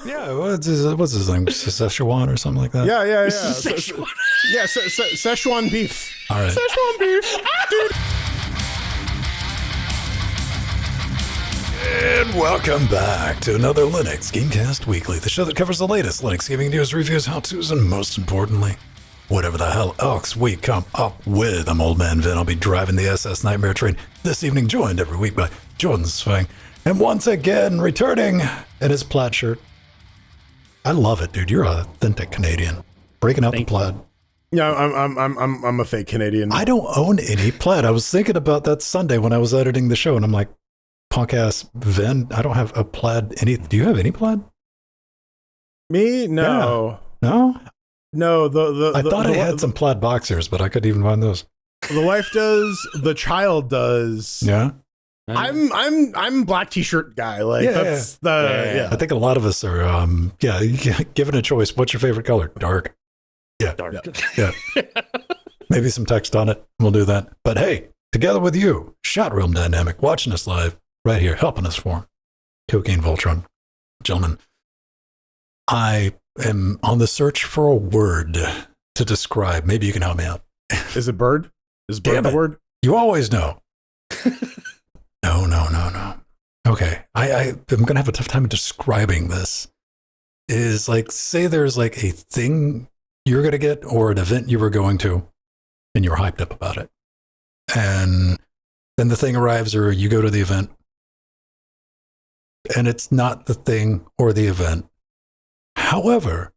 Yeah, what's his name? Szechuan or something like that? Yeah. Szechuan. Szechuan beef. All right. Szechuan beef. Dude. And welcome back to another Linux Gamecast Weekly, the show that covers the latest Linux gaming news, reviews, how-tos, and most importantly, whatever the hell else we come up with. I'm Old Man Venn. I'll be driving the SS Nightmare train this evening, joined every week by Jordan Svang. And once again, returning in his plaid shirt. I love it, dude. You're an authentic Canadian. Breaking out the plaid. Yeah, I'm a fake Canadian. I don't own any plaid. I was thinking about that Sunday when I was editing the show, and I'm like, punk ass Venn, I don't have a plaid. Do you have any plaid? Me? No. Yeah. No? No, I thought I had some plaid boxers, but I couldn't even find those. The wife does, the child does. Yeah. I'm black t-shirt guy. Like I think a lot of us are given a choice, what's your favorite color? Dark. Yeah. Dark. Yeah. Maybe some text on it. We'll do that. But hey, together with you, Shot Realm Dynamic, watching us live right here, helping us form Cocaine Voltron. Gentlemen, I am on the search for a word to describe. Maybe you can help me out. Is it bird? Is bird the word? You always know. No. Okay. I'm going to have a tough time describing this. Is like, say there's like a thing you're going to get or an event you were going to, and you're hyped up about it. And then the thing arrives or you go to the event, and it's not the thing or the event. However,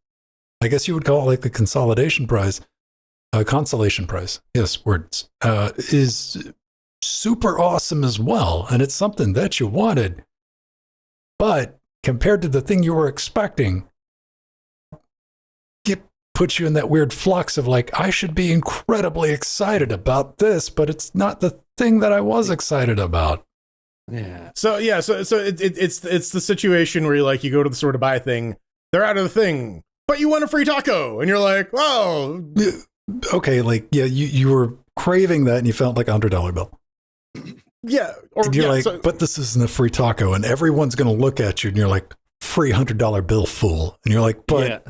I guess you would call it like the consolation prize. Consolation prize. Yes, words. Is super awesome as well, and it's something that you wanted, but compared to the thing you were expecting, it puts you in that weird flux of like, I should be incredibly excited about this, but it's not the thing that I was excited about. Yeah. So it's the situation where you go to the store to buy a thing, they're out of the thing, but you want a free taco, and you're like, oh, okay, like you were craving that, and you felt like $100 bill. Yeah, or and you're but this isn't a free taco, and everyone's going to look at you, and you're like, free $100 bill, fool, and you're like, but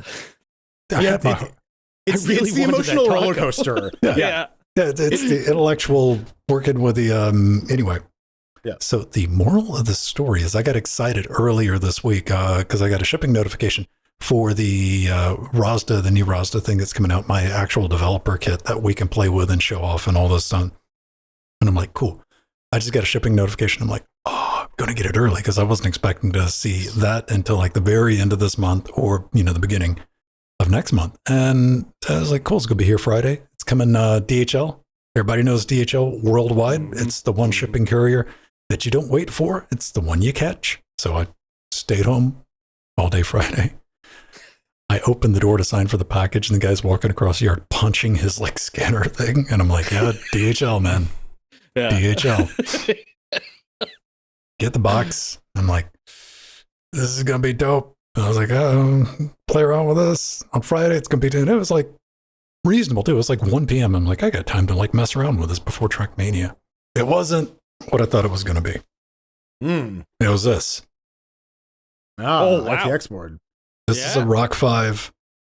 it's the emotional roller coaster. Yeah, it's the intellectual working with the anyway. Yeah. So the moral of the story is, I got excited earlier this week because I got a shipping notification for the Razda, the new Razda thing that's coming out, my actual developer kit that we can play with and show off and all this stuff. And I'm like, cool. I just got a shipping notification. I'm like, oh, I'm going to get it early because I wasn't expecting to see that until like the very end of this month or, the beginning of next month. And I was like, cool, it's going to be here Friday. It's coming DHL. Everybody knows DHL worldwide. It's the one shipping courier that you don't wait for. It's the one you catch. So I stayed home all day Friday. I opened the door to sign for the package, and the guy's walking across the yard punching his like scanner thing. And I'm like, yeah, DHL, man. Yeah. DHL. Get the box. I'm like, this is going to be dope. And I was like, play around with this. On Friday, it's going to be, and it was like reasonable too. It was like 1 p.m. I'm like, I got time to like mess around with this before Trackmania. It wasn't what I thought it was going to be. It was this. Wow. ITX board. This is a Rock 5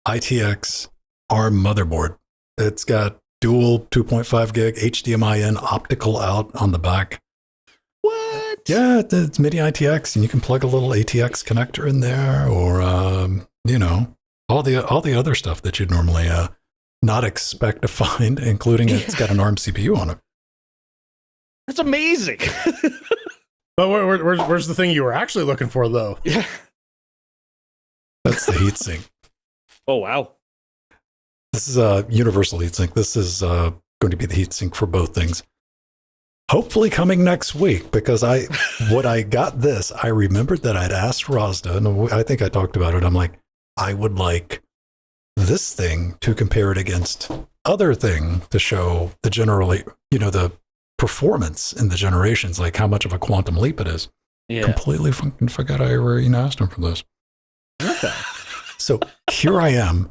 ITX ARM motherboard. It's got dual 2.5 gig HDMI in, optical out on the back. What? Yeah, it's MIDI ITX, and you can plug a little ATX connector in there, or all the other stuff that you'd normally not expect to find, including it's got an ARM CPU on it. That's amazing. But where's the thing you were actually looking for, though? Yeah. That's the heatsink. Oh, wow. This is a universal heatsink. This is going to be the heatsink for both things. Hopefully coming next week, because I remembered that I'd asked Razda, and I think I talked about it. I'm like, I would like this thing to compare it against other thing to show the generally, the performance in the generations, like how much of a quantum leap it is. Yeah. Completely fucking forgot I asked him for this. Okay. So here I am,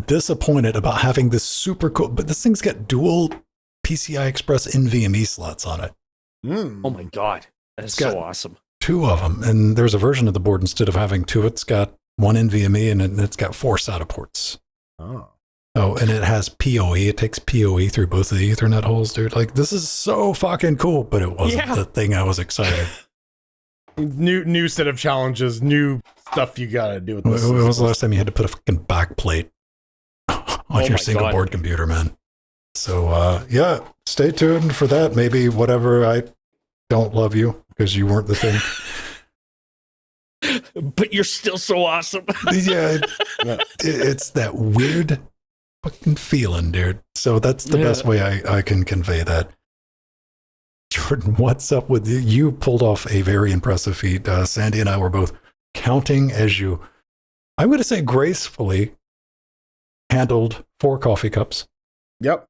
disappointed about having this super cool, but this thing's got dual PCI Express NVMe slots on it. Oh my God. That is so awesome. 2 of them. And there's a version of the board, instead of having 2, it's got one NVMe, and it's got 4 SATA ports. Oh. Oh, and it has PoE. It takes PoE through both of the Ethernet holes, dude. Like, this is so fucking cool, but it wasn't the thing I was excited. New set of challenges, new stuff you gotta do with this. When was the last time you had to put a fucking backplate on your single board computer, man? So, yeah, stay tuned for that. Maybe whatever, I don't love you because you weren't the thing. But you're still so awesome. Yeah, it's that weird fucking feeling, dude. So that's the best way I can convey that. Jordan, what's up with you? You pulled off a very impressive feat. Sandy and I were both counting as you, I'm going to say gracefully, handled 4 coffee cups. Yep.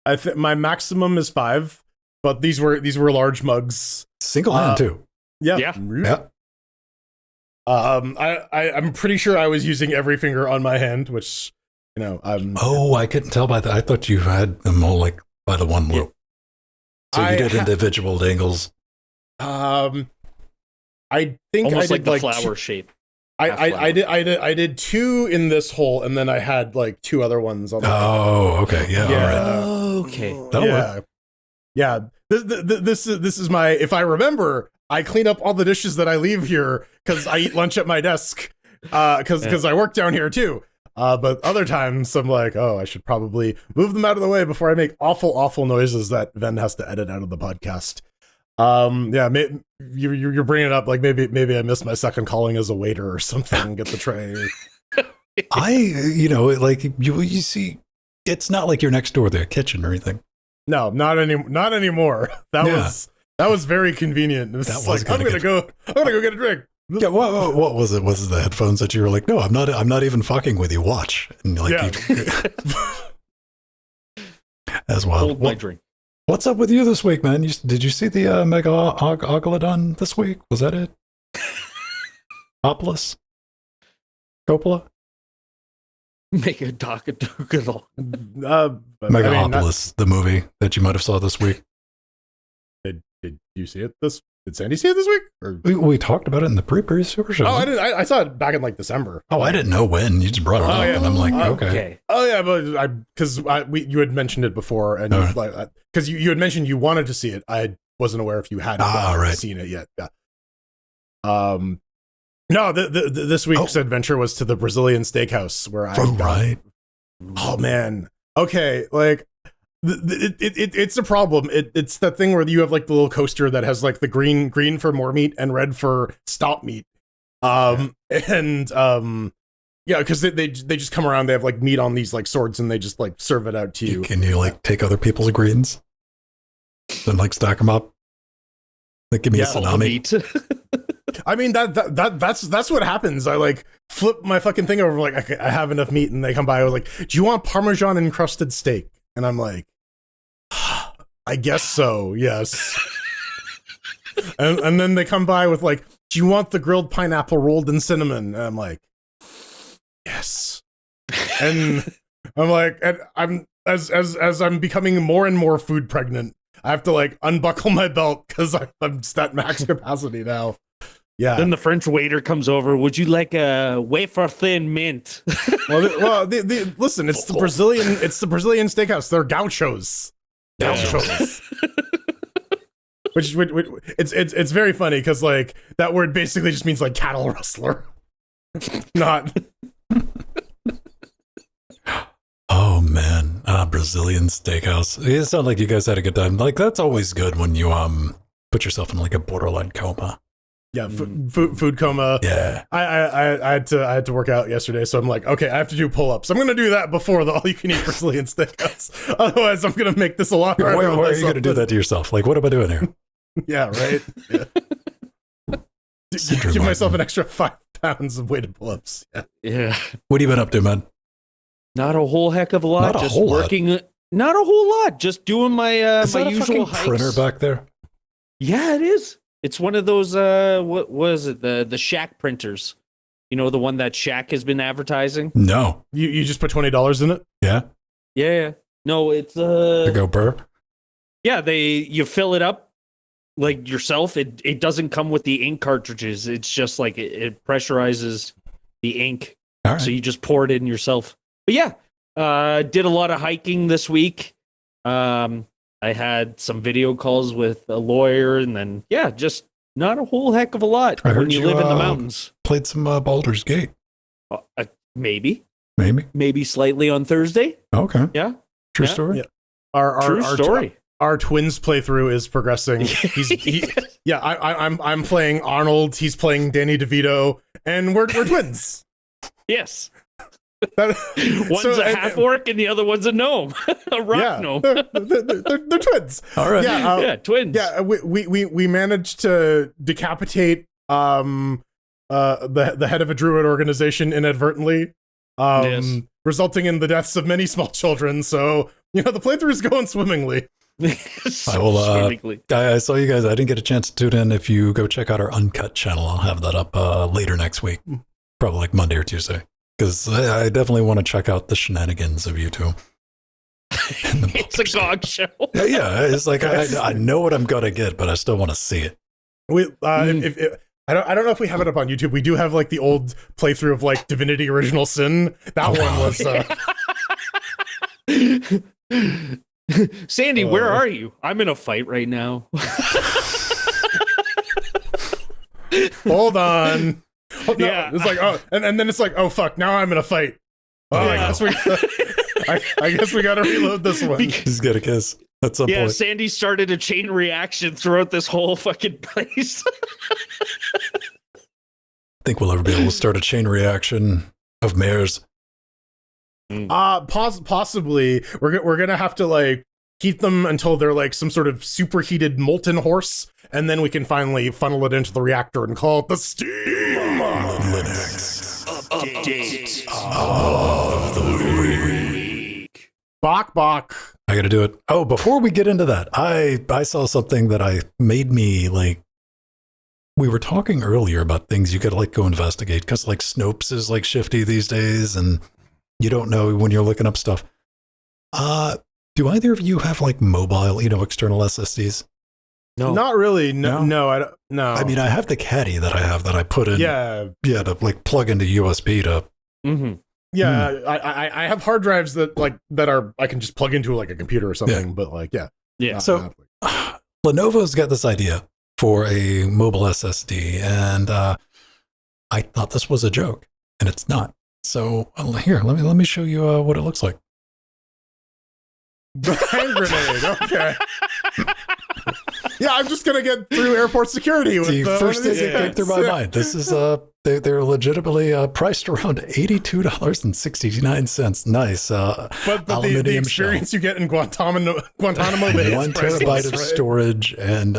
I think my maximum is 5, but these were large mugs. Single hand too. Yeah. Yeah. I'm pretty sure I was using every finger on my hand, which, you know, Oh, I couldn't tell by that. I thought you had them all like by the one loop. So you did individual dangles. I think almost I like did the flower shape. I did 2 in this hole, and then I had like 2 other ones on the okay. Yeah. All right. Okay. That'll work. Yeah. This is my, if I remember, I clean up all the dishes that I leave here because I eat lunch at my desk because I work down here too. But other times I'm like, oh, I should probably move them out of the way before I make awful noises that Venn has to edit out of the podcast. You're bringing it up like maybe I missed my second calling as a waiter or something. Get the tray. You see, it's not like you're next door to a kitchen or anything. No, not anymore. That was very convenient. It was like, I'm gonna go get a drink. Yeah, what was it? Was it the headphones that you were like, no, I'm not even fucking with you. Watch. And like, as well. Hold my drink. What's up with you this week, man? Did you see the Mega Ogalodon this week? Was that it? Opolis? Coppola? Make a doc-a-doodle. Megapolis, the movie that you might have saw this week. Did you see it did Sandy see it this week? Or? We talked about it in the pre super show. Oh, I didn't. I saw it back in like December. Oh, I didn't know when. You just brought it up, and I'm like, okay. Oh yeah, but you had mentioned it before, and because you had mentioned you wanted to see it. I wasn't aware if you had seen it yet. Yeah. No, this week's adventure was to the Brazilian steakhouse where I Oh man. Okay, like it's a problem. It's that thing where you have like the little coaster that has like the green for more meat and red for stop meat. Because they just come around, they have like meat on these like swords and they just like serve it out to you. Can you like take other people's greens and like stack them up? Like give me a tsunami. I mean that's what happens. I like flip my fucking thing over, like I have enough meat, and they come by. I was like, "Do you want Parmesan encrusted steak?" And I'm like, "I guess so, yes." and then they come by with like, "Do you want the grilled pineapple rolled in cinnamon?" And I'm like, "Yes." And I'm like, and I'm as I'm becoming more and more food pregnant, I have to like unbuckle my belt because I'm just at max capacity now. Yeah. Then the French waiter comes over. Would you like a wafer thin mint? Listen, it's the Brazilian steakhouse. They're gauchos. Which it's very funny because like that word basically just means like cattle rustler. Not. Oh man, Brazilian steakhouse. It sounded like you guys had a good time. Like that's always good when you put yourself in like a borderline coma. Yeah, food coma. Yeah, I had to work out yesterday, so I'm like, okay, I have to do pull-ups. I'm gonna do that before the all-you-can-eat Brazilian steakhouse. Otherwise, I'm gonna make this a lot harder. Why are you gonna do that to yourself? Like, what am I doing here? Yeah, right. Yeah. Give myself an extra 5 pounds of weighted pull-ups. Yeah. What have you been up to, man? Not a whole heck of a lot. Just working. Not a whole lot. Just doing my Is that my a usual fucking printer back there? Yeah, it is. It's one of those, what was it? The Shack printers. You know, the one that Shack has been advertising? No. You just put $20 in it? Yeah. Yeah. No, it's to go burr? Yeah, you fill it up like yourself, it doesn't come with the ink cartridges. It's just like it pressurizes the ink. All right. So you just pour it in yourself. But yeah, did a lot of hiking this week. I had some video calls with a lawyer, and then just not a whole heck of a lot I when heard you you, live in the mountains. Played some Baulders Gate. Maybe slightly on Thursday. Okay. Yeah. True Yeah. story. Yeah. Our story. Our twins playthrough is progressing. I'm playing Arnold. He's playing Danny DeVito, and we're twins. Yes. That, One's a half orc and the other one's a gnome, a rock gnome. They're twins. All right. Twins. Yeah, we managed to decapitate the head of a druid organization inadvertently, resulting in the deaths of many small children. So the playthrough is going swimmingly. I will. I saw you guys. I didn't get a chance to tune in. If you go check out our uncut channel, I'll have that up later next week, probably like Monday or Tuesday. Because I definitely want to check out the shenanigans of you two. It's a GOG show. Yeah. It's like I know what I'm gonna get, but I still want to see it. I don't know if we have it up on YouTube. We do have like the old playthrough of like Divinity Original Sin. That one was. Sandy, where are you? I'm in a fight right now. Hold on. Oh, no. Yeah. It's like, and then it's like, oh fuck, now I'm in a fight. Oh, I guess we gotta reload this one. He's got a kiss at some point. Sandy started a chain reaction throughout this whole fucking place. Think we'll ever be able to start a chain reaction of mares? Possibly. We're gonna have to like keep them until they're like some sort of superheated molten horse, and then we can finally funnel it into the reactor and call it the Steam Linux update of the week. Bok. I gotta do it. Oh, before we get into that, I saw something that made me like. We were talking earlier about things you gotta like go investigate because like Snopes is like shifty these days, and you don't know when you're looking up stuff. Do either of you have like mobile, external SSDs? No, not really. No, I don't. No, I mean, I have the caddy that I put in. To like plug into USB to. Mm-hmm. Yeah, I have hard drives that are I can just plug into like a computer or something. Yeah. But like, yeah. So Lenovo's got this idea for a mobile SSD, and I thought this was a joke, and it's not. So here, let me show you what it looks like. Hand grenade. Okay. Yeah, I'm just gonna get through airport security with the first thing that came through my mind. This is they're legitimately priced around $82.69. Nice. But the experience you get in Guantanamo Bay, 1 terabyte of storage, and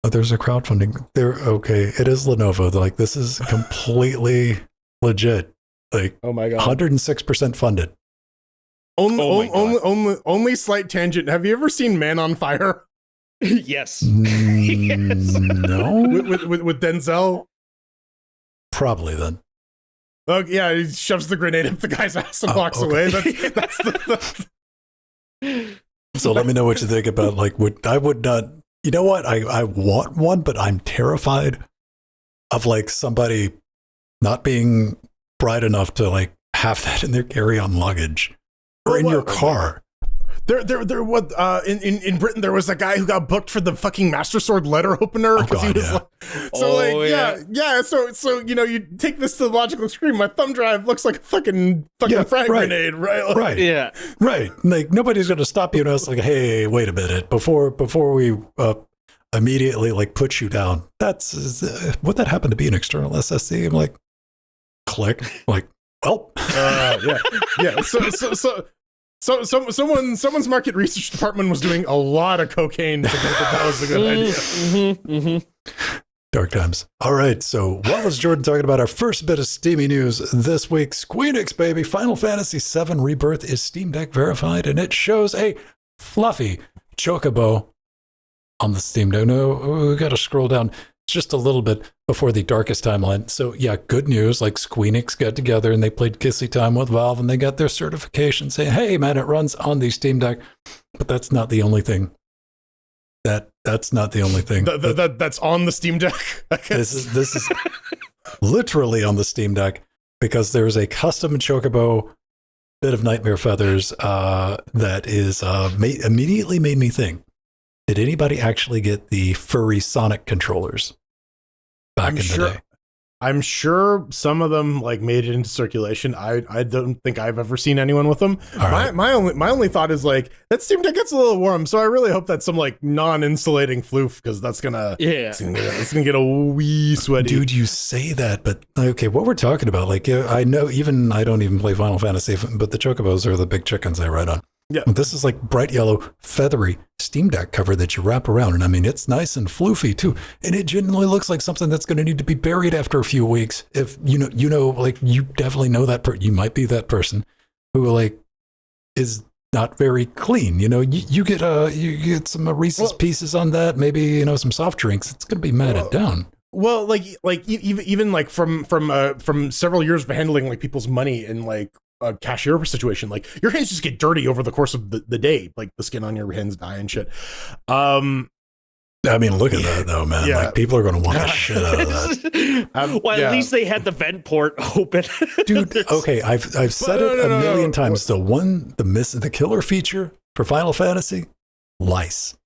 there's a crowdfunding there. Okay, it is Lenovo. Like this is completely legit. Like, oh my god, 106% funded. Only slight tangent. Have you ever seen Man on Fire? Yes. No. with Denzel? Probably then. Oh yeah, he shoves the grenade up the guy's ass and walks away. That's So let me know what you think about like I would not. You know what? I want one, but I'm terrified of like somebody not being bright enough to like have that in their carry-on luggage. Or in your car. In Britain there was a guy who got booked for the fucking Master Sword letter opener because he was so you take this to the logical extreme. My thumb drive looks like a fucking frag grenade, right? Like, right. Yeah. Right. Like nobody's gonna stop you and it's like, hey, wait a minute, before we immediately like put you down. That's would that happen to be an external SSD? I'm like, click, like, well, yeah. So someone's market research department was doing a lot of cocaine to think that was a good idea. Dark times. All right, so what was Jordan talking about? Our first bit of steamy news this week. Squeenix, baby. Final Fantasy VII Rebirth is Steam Deck verified, and it shows a fluffy Chocobo on the Steam Deck. No, we got to scroll down just a little bit before the darkest timeline. So yeah, good news. Like Squeenix got together and they played kissy time with Valve and they got their certification saying, hey man, it runs on the Steam Deck. But that's not the only thing that that's not the only thing. That's on the Steam Deck. This is literally on the Steam Deck because there's a custom Chocobo bit of Nightmare Feathers that is immediately made me think, did anybody actually get the furry Sonic controllers back in the day? I'm sure some of them like made it into circulation. I don't think I've ever seen anyone with them. My only thought is like that Steam Deck gets a little warm, so I really hope that's some like non-insulating floof because that's gonna it's gonna get a wee sweaty. Dude, you say that, but okay, what we're talking about, like I know I don't even play Final Fantasy, but the Chocobos are the big chickens I ride on. Yeah, this is like bright yellow, feathery Steam Deck cover that you wrap around, and I mean it's nice and floofy too, and it genuinely looks like something that's going to need to be buried after a few weeks. If you know, like you definitely know that you might be that person who like is not very clean. You know, you get some Reese's Pieces on that, maybe some soft drinks. It's going to be matted down. Well, like even like from several years of handling like people's money and like a cashier situation, like your hands just get dirty over the course of the day, like the skin on your hands die and shit. I mean, look at that though, man. Like people are going to want the shit out of that. At least they had the vent port open. Dude, okay, I've said it a million times. The killer feature for Final Fantasy, lice.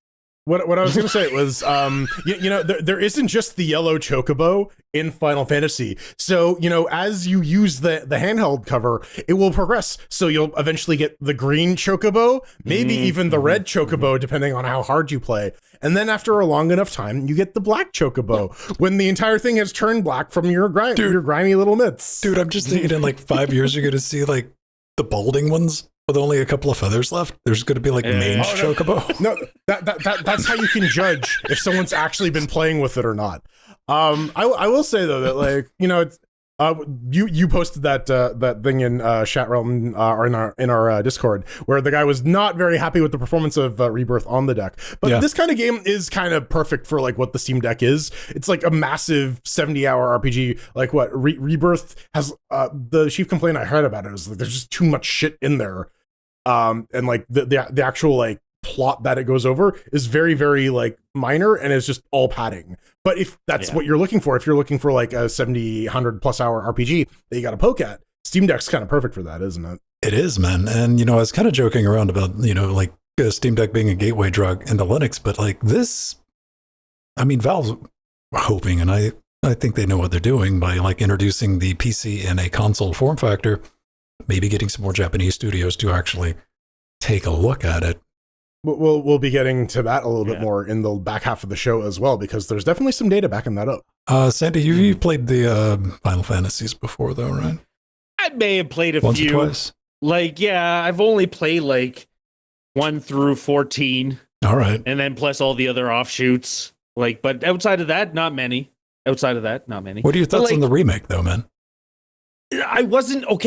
What I was going to say was, there isn't just the yellow Chocobo in Final Fantasy. So, as you use the handheld cover, it will progress. So you'll eventually get the green Chocobo, maybe even the red Chocobo, depending on how hard you play. And then after a long enough time, you get the black Chocobo when the entire thing has turned black from your grimy little mitts. Dude, I'm just thinking in like 5 years, you're going to see like the balding ones with only a couple of feathers left. There's going to be like mange Chocobo. No, that's how you can judge if someone's actually been playing with it or not. I will say though that like it's you posted that thing in chat realm or in our Discord where the guy was not very happy with the performance of Rebirth on the deck. But this kind of game is kind of perfect for like what the Steam Deck is. It's like a massive 70-hour RPG. Like what Rebirth has. The chief complaint I heard about it is like there's just too much shit in there. And like the actual like plot that it goes over is very, very like minor and it's just all padding. But if that's what you're looking for, if you're looking for like a 70, 100+ hour RPG that you got to poke at, Steam Deck's kind of perfect for that, isn't it? It is, man. And I was kind of joking around about like Steam Deck being a gateway drug into Linux, but like this, I mean, Valve's hoping, and I think they know what they're doing by like introducing the PC in a console form factor, maybe getting some more Japanese studios to actually take a look at it. We'll be getting to that a little bit more in the back half of the show as well, because there's definitely some data backing that up. Sandy, you've played the Final Fantasies before, though, right? I may have played Once few. or twice? Like, I've only played like 1 through 14. All right. And then plus all the other offshoots. Like, but outside of that, not many. What are your thoughts on the remake, though, man? I wasn't on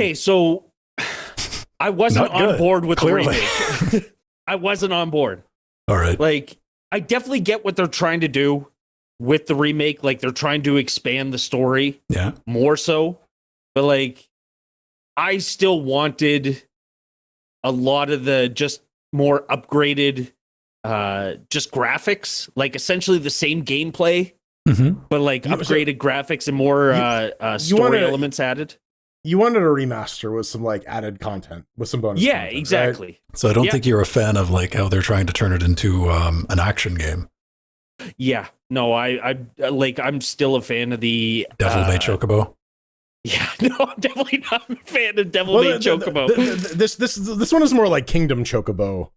board with the remake. I wasn't on board. All right. Like, I definitely get what they're trying to do with the remake. Like, they're trying to expand the story. Yeah. More so. But, like, I still wanted a lot of the just more upgraded, just graphics. Like, essentially the same gameplay, but, like, upgraded graphics and more story elements added. You wanted a remaster with some like added content, with some bonus content, exactly. Right? So I don't think you're a fan of like how they're trying to turn it into an action game. Yeah, no, I'm still a fan of the Devil May Chocobo. Yeah, no, I'm definitely not a fan of Devil May Chocobo. This one is more like Kingdom Chocobo.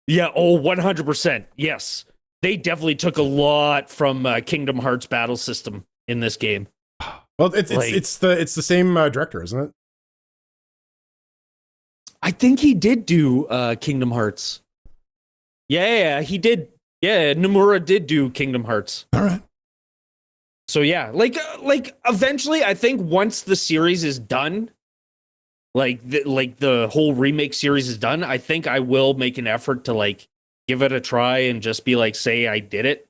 Yeah, 100%. Yes, they definitely took a lot from Kingdom Hearts battle system in this game. Well, it's the same director, isn't it? I think he did do Kingdom Hearts. Yeah, he did. Yeah, Nomura did do Kingdom Hearts. All right. So yeah, like eventually, I think once the series is done, like the whole remake series is done, I think I will make an effort to like give it a try and just be like, say I did it.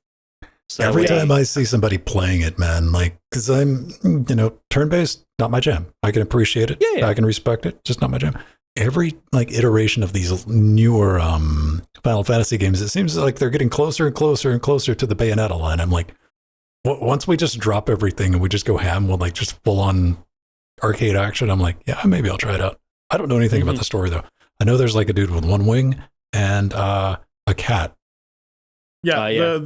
So every time I see somebody playing it, man, like, because I'm, turn-based, not my jam. I can appreciate it. Yeah. I can respect it, just not my jam. every like iteration of these newer Final Fantasy games, it seems like they're getting closer and closer and closer to the Bayonetta line. I'm like, once we just drop everything and we just go ham with like just full on arcade action, I'm like, yeah, maybe I'll try it out. I don't know anything about the story though. I know there's like a dude with one wing and a cat. Yeah,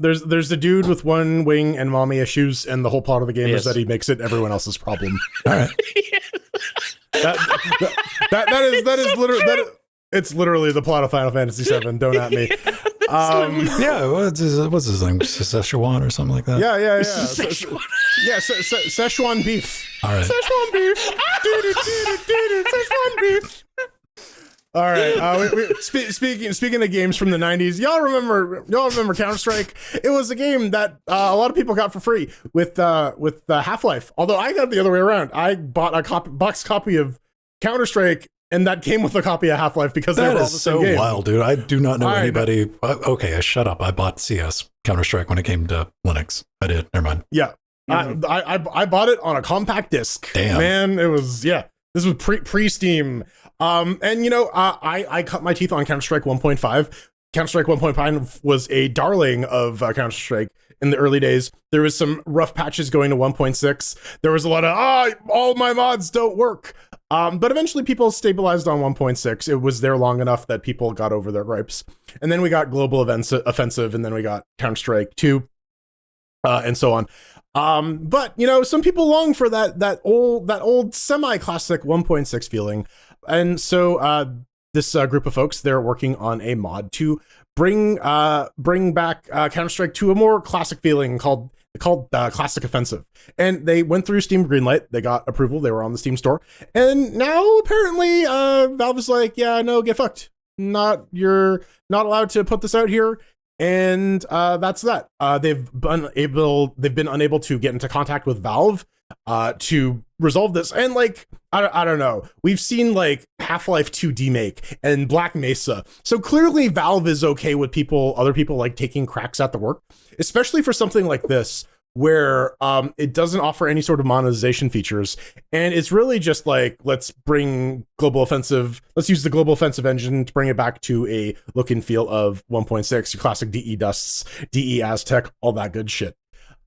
there's the dude with one wing and mommy issues, and the whole plot of the game is that he makes it everyone else's problem. All right. That is literally it's literally the plot of Final Fantasy VII. Don't at me. Yeah, what's his name? Szechuan or something like that? Yeah. Szechuan. Szechuan beef. All right. Szechuan beef. Szechuan beef. All right. Speaking of games from the 90s, y'all remember Counter-Strike? It was a game that a lot of people got for free with Half-Life. Although I got it the other way around. I bought a box copy of Counter-Strike, and that came with a copy of Half-Life because they were all the same game. That is so wild, dude. I do not know anybody. Okay, I shut up. I bought CS Counter-Strike when it came to Linux. I did. Never mind. Yeah. I bought it on a compact disc. Damn. Man, it was, yeah. This was pre-Steam. And you know, I cut my teeth on Counter-Strike 1.5. Counter-Strike 1.5 was a darling of Counter-Strike in the early days. There was some rough patches going to 1.6. There was a lot of, all my mods don't work. But eventually people stabilized on 1.6. It was there long enough that people got over their gripes. And then we got Global Offensive, and then we got Counter-Strike 2, and so on. But you know, some people long for that old semi-classic 1.6 feeling. And so this group of folks, they're working on a mod to bring back Counter-Strike to a more classic feeling called Classic Offensive. And they went through Steam Greenlight, they got approval, they were on the Steam store, and now apparently Valve is like, yeah, no, get fucked. You're not allowed to put this out here. And that's that. They've been unable to get into contact with Valve to resolve this. And like, I don't know. We've seen like Half-Life 2 demake and Black Mesa. So clearly Valve is okay with other people like taking cracks at the work, especially for something like this, where it doesn't offer any sort of monetization features. And it's really just like, let's use the Global Offensive engine to bring it back to a look and feel of 1.6, your classic DE Dusts, DE Aztec, all that good shit.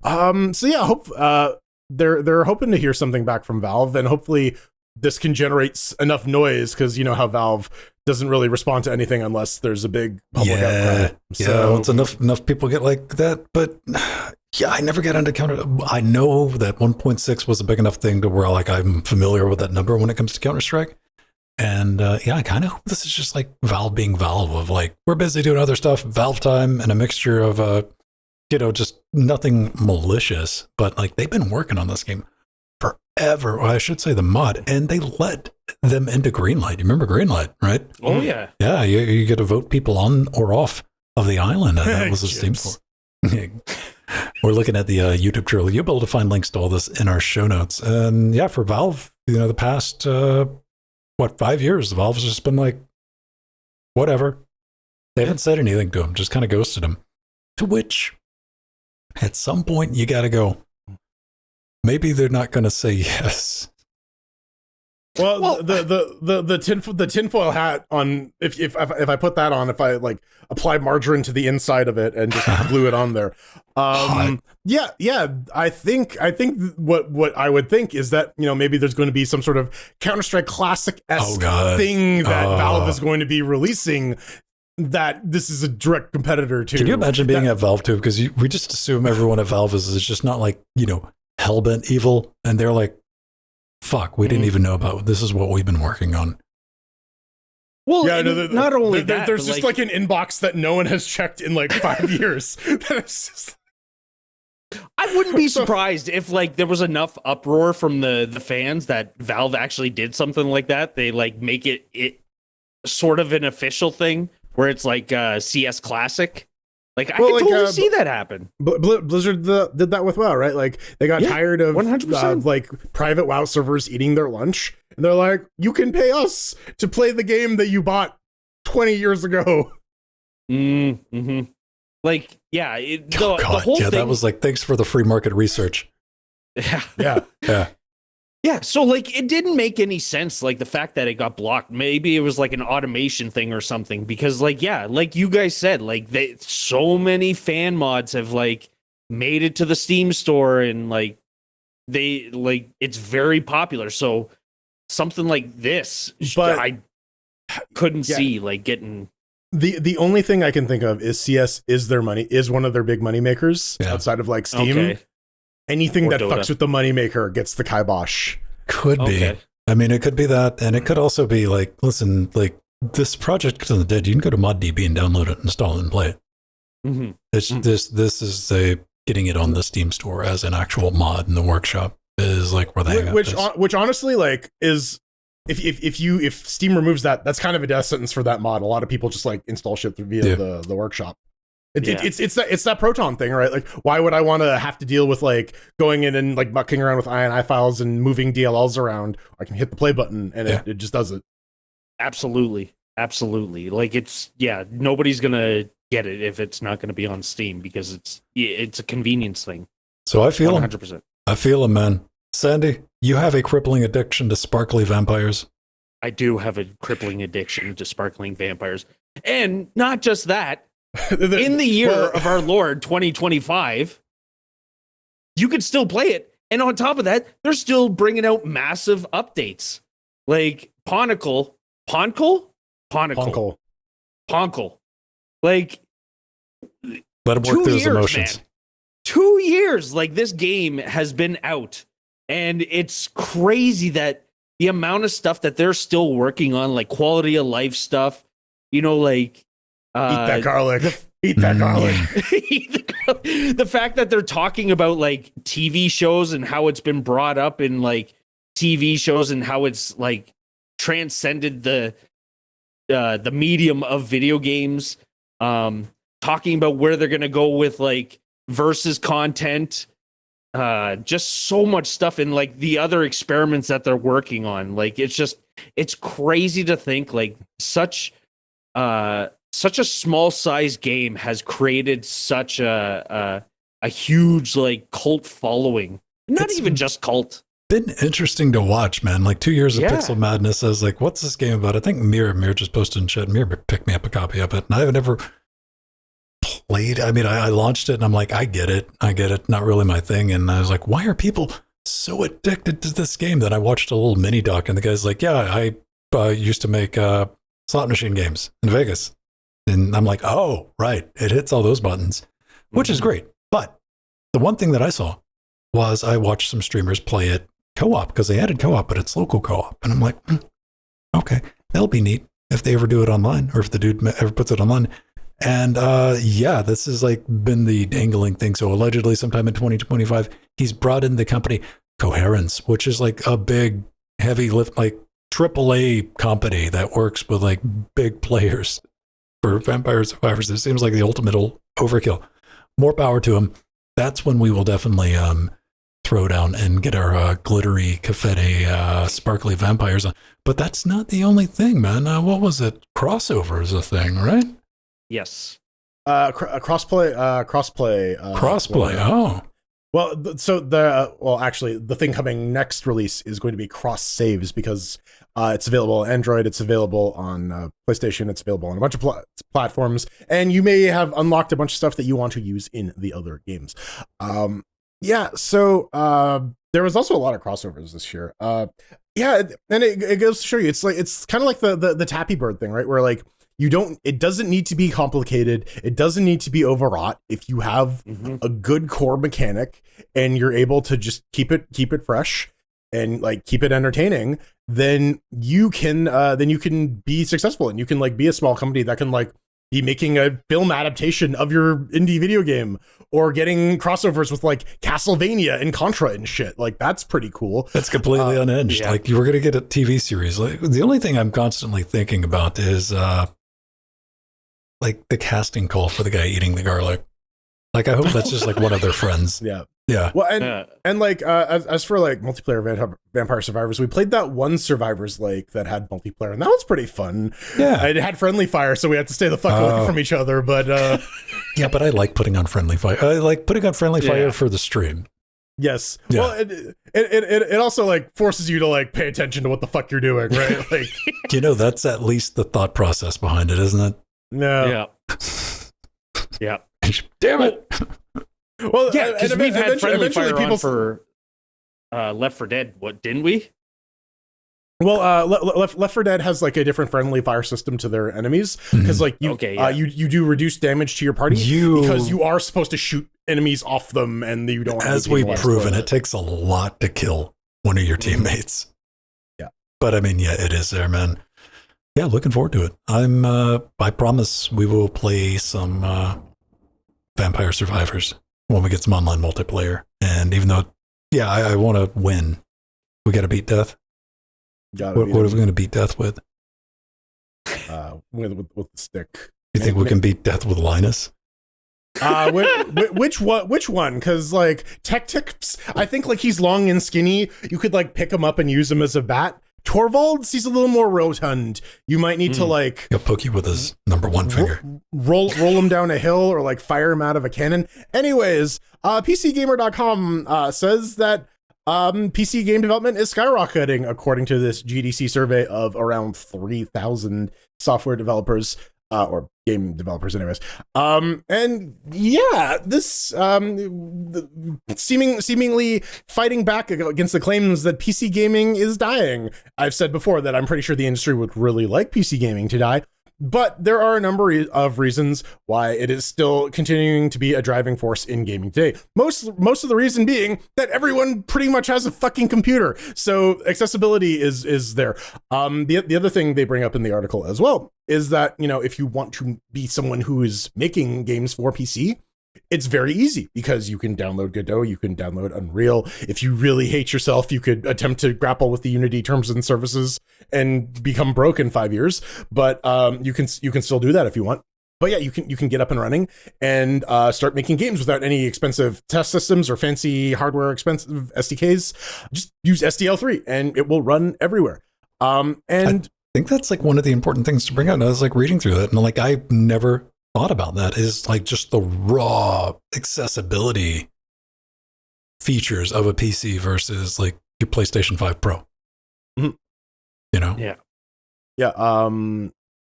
So yeah, they're hoping to hear something back from Valve, and hopefully this can generate enough noise, because you know how Valve doesn't really respond to anything unless there's a big public outcry. So once enough people get like that. But yeah, I never get into Counter. I know that 1.6 was a big enough thing to where like I'm familiar with that number when it comes to Counter-Strike. And yeah, I kind of hope this is just like Valve being Valve, of like, we're busy doing other stuff, Valve time, and a mixture of just nothing malicious. But like, they've been working on this game forever. Well, I should say the mod, and they let them into Greenlight. You remember Greenlight, right? Oh yeah. Yeah, you get to vote people on or off of the island, and that was the Steam store. We're looking at the YouTube trailer. You'll be able to find links to all this in our show notes. And yeah, for Valve, the past 5 years, Valve's just been like, whatever. They haven't said anything to him, just kind of ghosted him. To which, at some point, you got to go, maybe they're not going to say yes. Well, the tinfoil hat on, if I put that on, if I like apply margarine to the inside of it and just glue it on there, yeah, I think what I would think is that maybe there's going to be some sort of Counter-Strike Classic-esque thing that Valve is going to be releasing, that this is a direct competitor to. Can you imagine being at Valve too? Because we just assume everyone at Valve is just not like hellbent evil, and they're like, fuck, we didn't even know about this. Is what we've been working on. Well, yeah, not only that, there's just like an inbox that no one has checked in like 5 years. I wouldn't be surprised if like there was enough uproar from the fans that Valve actually did something like that. They like make it sort of an official thing where it's like CS Classic. Like, I can totally see that happen. Blizzard did that with WoW, right? Like, they got tired of 100%. Like private WoW servers eating their lunch, and they're like, "You can pay us to play the game that you bought 20 years ago." Mm-hmm. Like, yeah, the whole thing. That was like, thanks for the free market research. Yeah. Yeah, so like it didn't make any sense, like the fact that it got blocked. Maybe it was like an automation thing or something, because like yeah, like you guys said, like so many fan mods have like made it to the Steam store, and like it's very popular. So something like this, But I couldn't see like getting. The only thing I can think of is CS is one of their big money makers outside of like Steam. Okay. Anything Or that Dota. fucks with the moneymaker gets the kibosh. Could be. Okay. I mean, it could be that, and it could also be like, listen, like this project isn't dead. You can go to ModDB and download it, install it, and play it. Mm-hmm. This is getting it on the Steam store as an actual mod in the workshop is like where they Which honestly, like, is if Steam removes that, that's kind of a death sentence for that mod. A lot of people just like install shit via the workshop. It's that Proton thing, right? Like, why would I want to have to deal with like going in and like mucking around with INI files and moving DLLs around? I can hit the play button and it just does it. Absolutely. Like nobody's gonna get it if it's not gonna be on Steam, because it's a convenience thing. So I feel 100%. I feel him, man. Sandy, you have a crippling addiction to sparkly vampires. I do have a crippling addiction to sparkling vampires, and not just that. In the year of our Lord 2025, you could still play it, and on top of that, they're still bringing out massive updates, like Ponkle. Like, let him work through his emotions. Man. 2 years, like this game has been out, and it's crazy that the amount of stuff that they're still working on, like quality of life stuff, like. Eat that garlic. Eat that garlic. The fact that they're talking about like TV shows and how it's been brought up in like TV shows and how it's like transcended the medium of video games. Talking about where they're gonna go with like versus content. Just so much stuff, and like the other experiments that they're working on. Like it's crazy to think like such a small size game has created such a huge like cult following. Not even just cult. Been interesting to watch, man. Like 2 years of Pixel Madness. I was like, what's this game about? I think Mir just posted in chat. Mir picked me up a copy of it, and I haven't ever played. I mean, I launched it and I'm like, I get it. Not really my thing. And I was like, why are people so addicted to this game? Then I watched a little mini doc, and the guy's like, yeah, I used to make slot machine games in Vegas. And I'm like, oh, right. It hits all those buttons, which is great. But the one thing that I saw was I watched some streamers play it co-op, because they added co-op, but it's local co-op. And I'm like, okay, that'll be neat if they ever do it online, or if the dude ever puts it online. And this has like been the dangling thing. So allegedly sometime in 2025, he's brought in the company Coherence, which is like a big heavy lift, like AAA company that works with like big players for Vampire Survivors. It seems like the ultimate overkill. More power to him. That's when we will definitely throw down and get our glittery, confetti, sparkly vampires on. But that's not the only thing, man. What was it? Crossover is a thing, right? Yes. Crossplay. Oh. Well, actually, the thing coming next release is going to be cross saves, because it's available on Android, it's available on PlayStation, it's available on a bunch of platforms, and you may have unlocked a bunch of stuff that you want to use in the other games. So there was also a lot of crossovers this year. And it goes to show you, it's kind of like the Tappy Bird thing, right? Where like it doesn't need to be complicated. It doesn't need to be overwrought. If you have a good core mechanic and you're able to just keep it fresh and like keep it entertaining, then you can be successful, and you can like be a small company that can like be making a film adaptation of your indie video game, or getting crossovers with like Castlevania and Contra and shit. Like that's pretty cool. That's completely unhinged. Yeah. Like you were going to get a TV series. Like the only thing I'm constantly thinking about is like the casting call for the guy eating the garlic. Like I hope that's just like one of their friends. Yeah. Well, and like as for like multiplayer Vampire Survivors, we played that one Survivors Lake that had multiplayer, and that was pretty fun. Yeah, it had friendly fire, so we had to stay the fuck away from each other. But yeah, but I like putting on friendly fire. I like putting on friendly fire for the stream. Yes. Yeah. Well, it also like forces you to like pay attention to what the fuck you're doing, right? Like, That's at least the thought process behind it, isn't it? no. Yeah. Damn it. Well, Yeah, because we've had friendly fire people on for Left 4 Dead, didn't we? Well, Left 4 Dead has like a different friendly fire system to their enemies because like you do reduce damage to your party because you are supposed to shoot enemies off them and you don't. As we've proven, it takes a lot to kill one of your teammates. Yeah, but I mean, yeah, it is there, man. Yeah, looking forward to it. I promise we will play some Vampire Survivors when we get some online multiplayer. And even though, yeah, I want to win, we got to beat death. What are we going to beat death with? With the stick. You think we can beat death with Linus? Which one? Because like Tech Tips, I think like he's long and skinny. You could like pick him up and use him as a bat. Torvalds, he's a little more rotund. You might need to like he'll poke you with his number one finger. Roll him down a hill or like fire him out of a cannon. Anyways, PCGamer.com says that PC game development is skyrocketing according to this GDC survey of around 3,000 software developers. Or game developers, anyways. And yeah, this seemingly fighting back against the claims that PC gaming is dying. I've said before that I'm pretty sure the industry would really like PC gaming to die, but there are a number of reasons why it is still continuing to be a driving force in gaming today. Most of the reason being that everyone pretty much has a fucking computer, so accessibility is there. The other thing they bring up in the article as well is that, if you want to be someone who is making games for PC, it's very easy because you can download Godot, you can download Unreal. If you really hate yourself, you could attempt to grapple with the Unity terms and services and become broke in 5 years. But you can still do that if you want. But yeah, you can get up and running and start making games without any expensive test systems or fancy hardware, expensive SDKs. Just use SDL3 and it will run everywhere. I think that's like one of the important things to bring out. And I was like reading through that and like I never thought about that, is like just the raw accessibility features of a PC versus like your PlayStation 5 Pro. Mm-hmm. Yeah.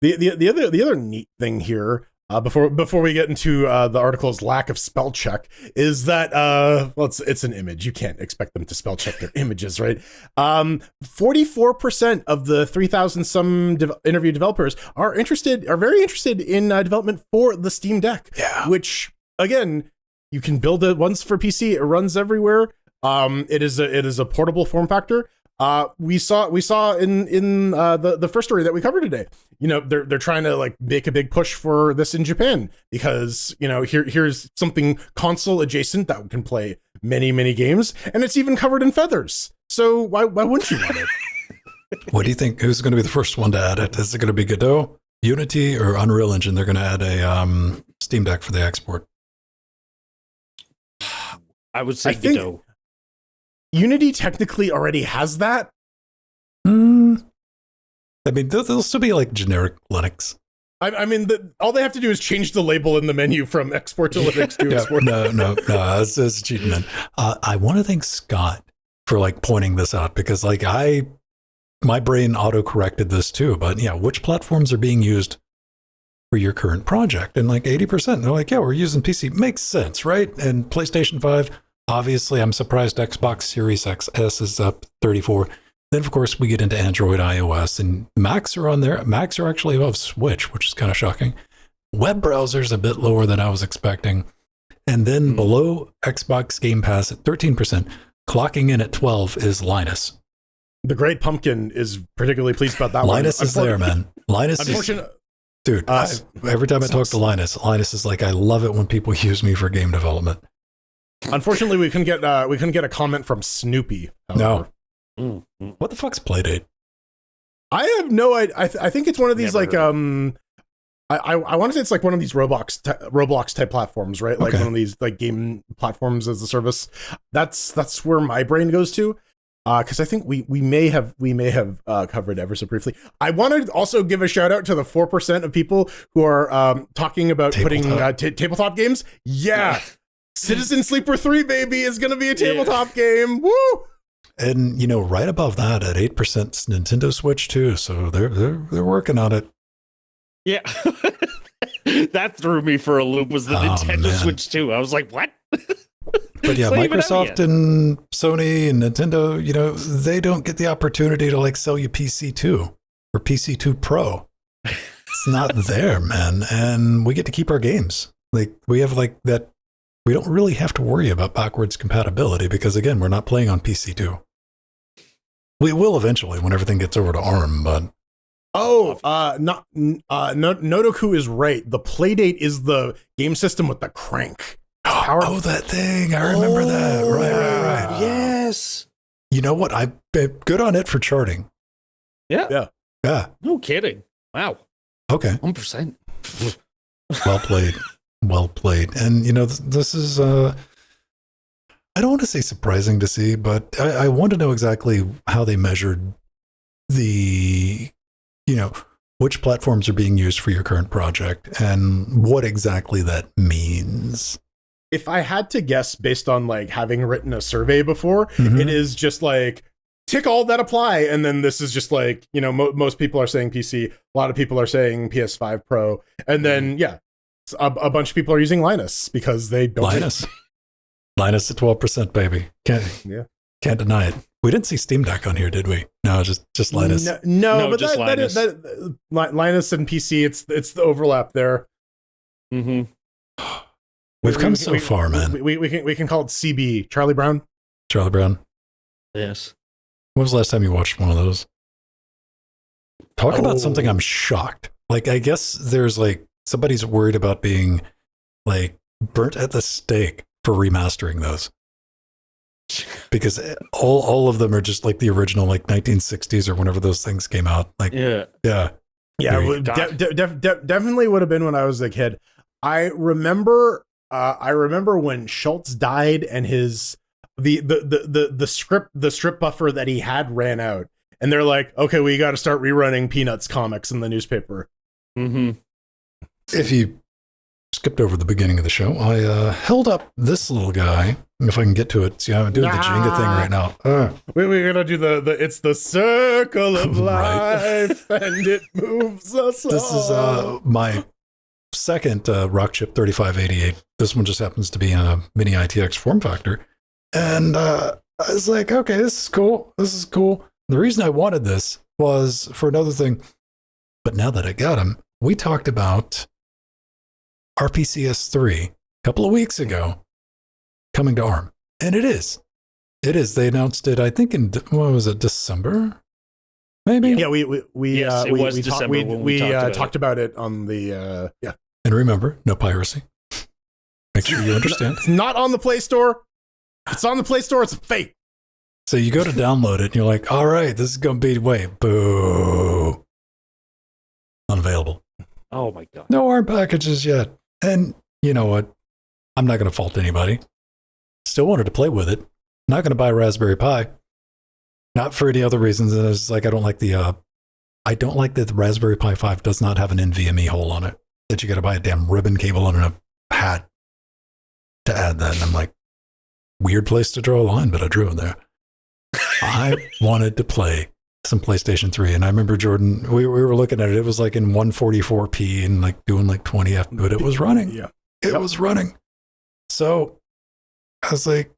The other neat thing here, before we get into the article's lack of spell check, is that it's an image. You can't expect them to spell check their images, right? 44% of the 3,000 some interview developers are very interested in development for the Steam Deck. Yeah. Which again, you can build it once for PC. It runs everywhere. It is a portable form factor. We saw in the first story that we covered today. They're trying to like make a big push for this in Japan because here's something console adjacent that can play many games, and it's even covered in feathers. So why wouldn't you want it? What do you think? Who's going to be the first one to add it? Is it going to be Godot, Unity, or Unreal Engine? They're going to add a Steam Deck for the export. I would say Godot. Unity technically already has that. I mean, there'll still be like generic Linux. I mean, all they have to do is change the label in the menu from export to Linux to export. No, it's cheating, man. I want to thank Scott for like pointing this out because like my brain auto-corrected this too. But yeah, which platforms are being used for your current project? And like 80%, they're like, yeah, we're using PC. Makes sense, right? And PlayStation 5. Obviously, I'm surprised Xbox Series XS is up 34. Then, of course, we get into Android, iOS, and Macs are on there. Macs are actually above Switch, which is kind of shocking. Web browser's a bit lower than I was expecting. And then below Xbox Game Pass at 13%, clocking in at 12 is Linus. The Great Pumpkin is particularly pleased about that Linus one. is there, man. Linus is... Dude, every time I talk to Linus is like, I love it when people use me for game development. Unfortunately, we couldn't get a comment from Snoopy. However. No. What the fuck's Playdate? I have no idea. I think it's one of these I want to say it's like one of these Roblox type platforms, right? Like one of these like game platforms as a service. That's where my brain goes to. Because I think we may have covered ever so briefly. I want to also give a shout out to the 4% of people who are talking about putting tabletop games. Yeah. Citizen Sleeper 3, baby, is going to be a tabletop game. Woo! And, right above that at 8% Nintendo Switch too. So they're working on it. Yeah. That threw me for a loop was the Nintendo Switch 2. I was like, what? But yeah, Microsoft and Sony and Nintendo, they don't get the opportunity to sell you PC2 or PC2 Pro. It's not there, man. And we get to keep our games. We have that. We don't really have to worry about backwards compatibility because, again, we're not playing on PC2. We will eventually when everything gets over to ARM, but... Nodoku is right. The Playdate is the game system with the crank. That thing. I remember that. Right. Yes. You know what? I'm good on it for charting. Yeah. Yeah. No kidding. Wow. Okay. 1%. Well played. Well played. And, this is, I don't want to say surprising to see, but I want to know exactly how they measured the, which platforms are being used for your current project and what exactly that means. If I had to guess based on having written a survey before, it is just tick all that apply. And then this is just most people are saying PC. A lot of people are saying PS5 Pro. And then, a bunch of people are using Linus because they don't. Linus at 12%, baby. Can't deny it. We didn't see Steam Deck on here, did we? No, just Linus. No, but just Linus. Linus and PC, it's the overlap there. Mm-hmm. We've come so far, man. We can call it CB. Charlie Brown. Charlie Brown. Yes. When was the last time you watched one of those? Talk about something I'm shocked. I guess there's somebody's worried about being burnt at the stake for remastering those. Because all of them are just the original 1960s or whenever those things came out. Definitely would have been when I was a kid. I remember when Schultz died and the script buffer that he had ran out, and they're like, okay, we got to start rerunning Peanuts comics in the newspaper. Mm-hmm. If you skipped over the beginning of the show, I held up this little guy. If I can get to it. See, I'm doing the Jenga thing right now. We're going to do the it's the circle of life, and it moves us This is my second Rock Chip 3588. This one just happens to be in a mini ITX form factor. And I was like, okay, this is cool. The reason I wanted this was for another thing. But now that I got him, we talked about RPCS3 a couple of weeks ago coming to ARM. And it is. They announced it, I think, in, what was it, December? Maybe? Yeah, we talked about it on the, And remember, no piracy. Make sure you understand. It's not on the Play Store. If it's on the Play Store, it's fake. So you go to download it, and you're like, all right, this is going to be, boo. Unavailable. Oh, my God. No ARM packages yet. And you know what? I'm not going to fault anybody. Still wanted to play with it. Not going to buy a Raspberry Pi. Not for any other reasons. It's I don't like that the Raspberry Pi 5 does not have an NVMe hole on it. That you got to buy a damn ribbon cable and a pad to add that. And I'm like, weird place to draw a line, but I drew it there. I wanted to play some PlayStation 3. And I remember, Jordan, we were looking at it. It was in 144p and doing 20 F, but it was running. Yeah. It was running. So I was like,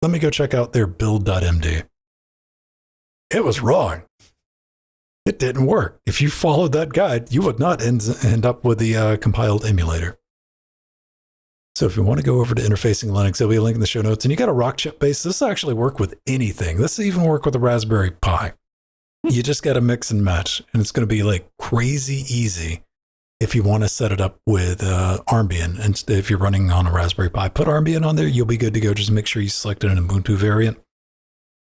let me go check out their build.md. It was wrong. It didn't work. If you followed that guide, you would not end up with the compiled emulator. So if you want to go over to Interfacing Linux, there'll be a link in the show notes. And you got a rock chip base. This will actually work with anything. This will even work with a Raspberry Pi. You just got to mix and match. And it's going to be crazy easy if you want to set it up with Armbian. And if you're running on a Raspberry Pi, put Armbian on there. You'll be good to go. Just make sure you select an Ubuntu variant.